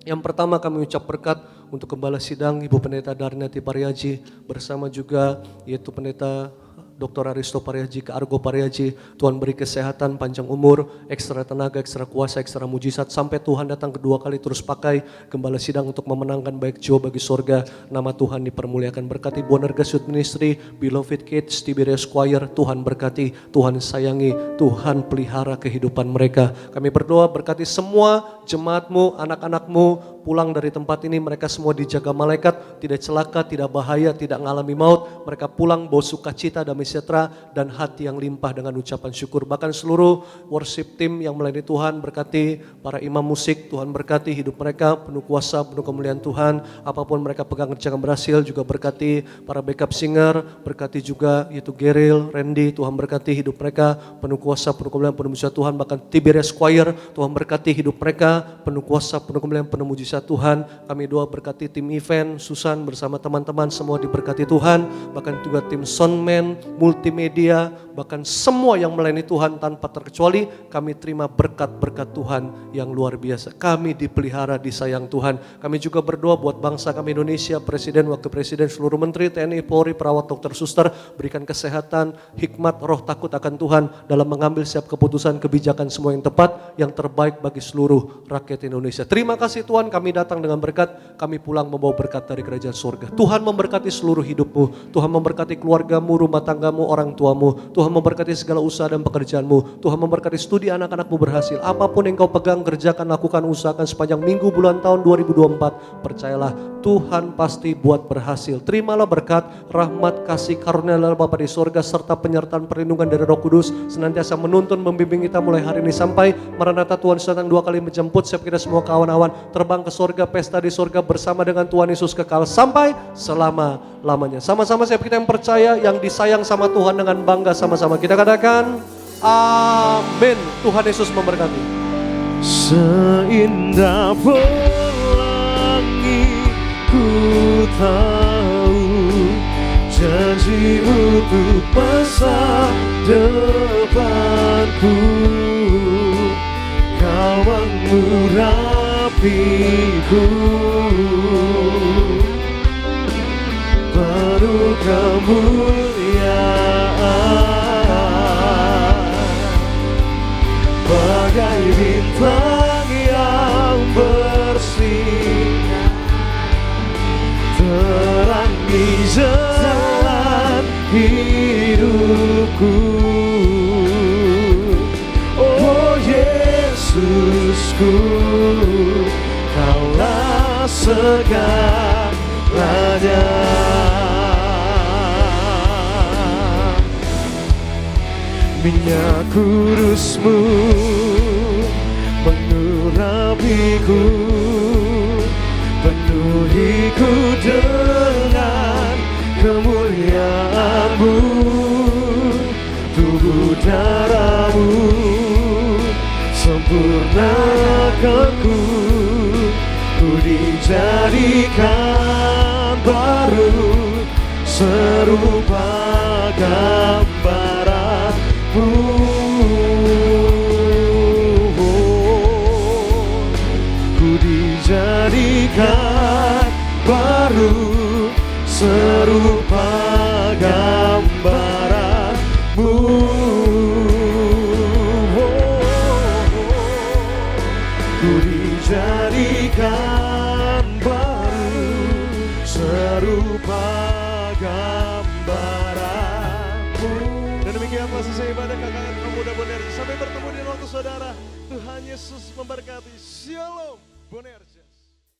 Yang pertama kami ucap berkat untuk Gembala Sidang Ibu Pendeta Darnati Pariaji, bersama juga yaitu Pendeta Dr. Aristo Pariaji ke Argo Pariaji. Tuhan beri kesehatan, panjang umur, ekstra tenaga, ekstra kuasa, ekstra mujizat, sampai Tuhan datang kedua kali. Terus pakai Gembala Sidang untuk memenangkan baik jiwa bagi sorga. Nama Tuhan dipermuliakan. Berkati Bonergas Youth Ministry, Beloved Kids, Tiberias Choir. Tuhan berkati, Tuhan sayangi, Tuhan pelihara kehidupan mereka. Kami berdoa berkati semua jemaatmu, anak-anakmu pulang dari tempat ini, mereka semua dijaga malaikat, tidak celaka, tidak bahaya, tidak mengalami maut. Mereka pulang bawa sukacita, damai sejahtera, dan hati yang limpah dengan ucapan syukur. Bahkan seluruh worship team yang melayani Tuhan, berkati para imam musik, Tuhan berkati hidup mereka, penuh kuasa, penuh kemuliaan Tuhan. Apapun mereka pegang kerjakan berhasil. Juga berkati para backup singer, berkati juga yaitu Geril, Randy, Tuhan berkati hidup mereka, penuh kuasa, penuh kemuliaan, penuh mujizat Tuhan. Bahkan Tiberias Choir, Tuhan berkati hidup mereka, penuh kuasa, penuh kemuliaan, penuh mujizat Tuhan. Kami doa berkati tim event, Susan bersama teman-teman semua diberkati Tuhan. Bahkan juga tim soundman, multimedia, bahkan semua yang melayani Tuhan tanpa terkecuali. Kami terima berkat-berkat Tuhan yang luar biasa. Kami dipelihara, disayang Tuhan. Kami juga berdoa buat bangsa kami Indonesia, Presiden, Wakil Presiden, seluruh Menteri, TNI, Polri, perawat, dokter, suster. Berikan kesehatan, hikmat, roh takut akan Tuhan dalam mengambil setiap keputusan, kebijakan semua yang tepat, yang terbaik bagi seluruh rakyat Indonesia. Terima kasih Tuhan, kami datang dengan berkat, kami pulang membawa berkat dari kerajaan surga. Tuhan memberkati seluruh hidupmu, Tuhan memberkati keluargamu, rumah tanggamu, orang tuamu. Tuhan memberkati segala usaha dan pekerjaanmu. Tuhan memberkati studi anak-anakmu berhasil. Apapun yang kau pegang, kerjakan, lakukan, usahakan sepanjang minggu, bulan, tahun 2024. Percayalah, Tuhan pasti buat berhasil. Terimalah berkat, rahmat, kasih, karunia dari Bapa di surga, serta penyertaan perlindungan dari Roh Kudus senantiasa menuntun, membimbing kita mulai hari ini sampai Maranatha. Tuhan datang dua kali menjemput. Siap kita semua kawan-kawan terbang ke surga, pesta di surga bersama dengan Tuhan Yesus kekal sampai selama-lamanya. Sama-sama siap kita yang percaya, yang disayang sama Tuhan, dengan bangga sama-sama kita katakan amin. Tuhan Yesus memberkati. Seindah pelangi ku tahu janji untuk masa depanku. Kau mengurapiku penuh kemuliaan, bagai bintang yang bersinar, terangi jalan hidupku. Oh Yesusku, Kaulah segalanya. Minyak kudus-Mu mengurapiku, penuhiku dengan kemuliaan-Mu. Tubuh darah-Mu sempurnakanku, ku dijadikan baru serupa gambaran-Mu. Ku dijadikan baru serupa gambaran-Mu. ku dijadikan baru serupa gambaranmu. Dan demikianlah selesai ibadah KKR Pemuda Bonerja. Sampai bertemu di waktu saudara. Tuhan Yesus memberkati. Shalom Bonerja.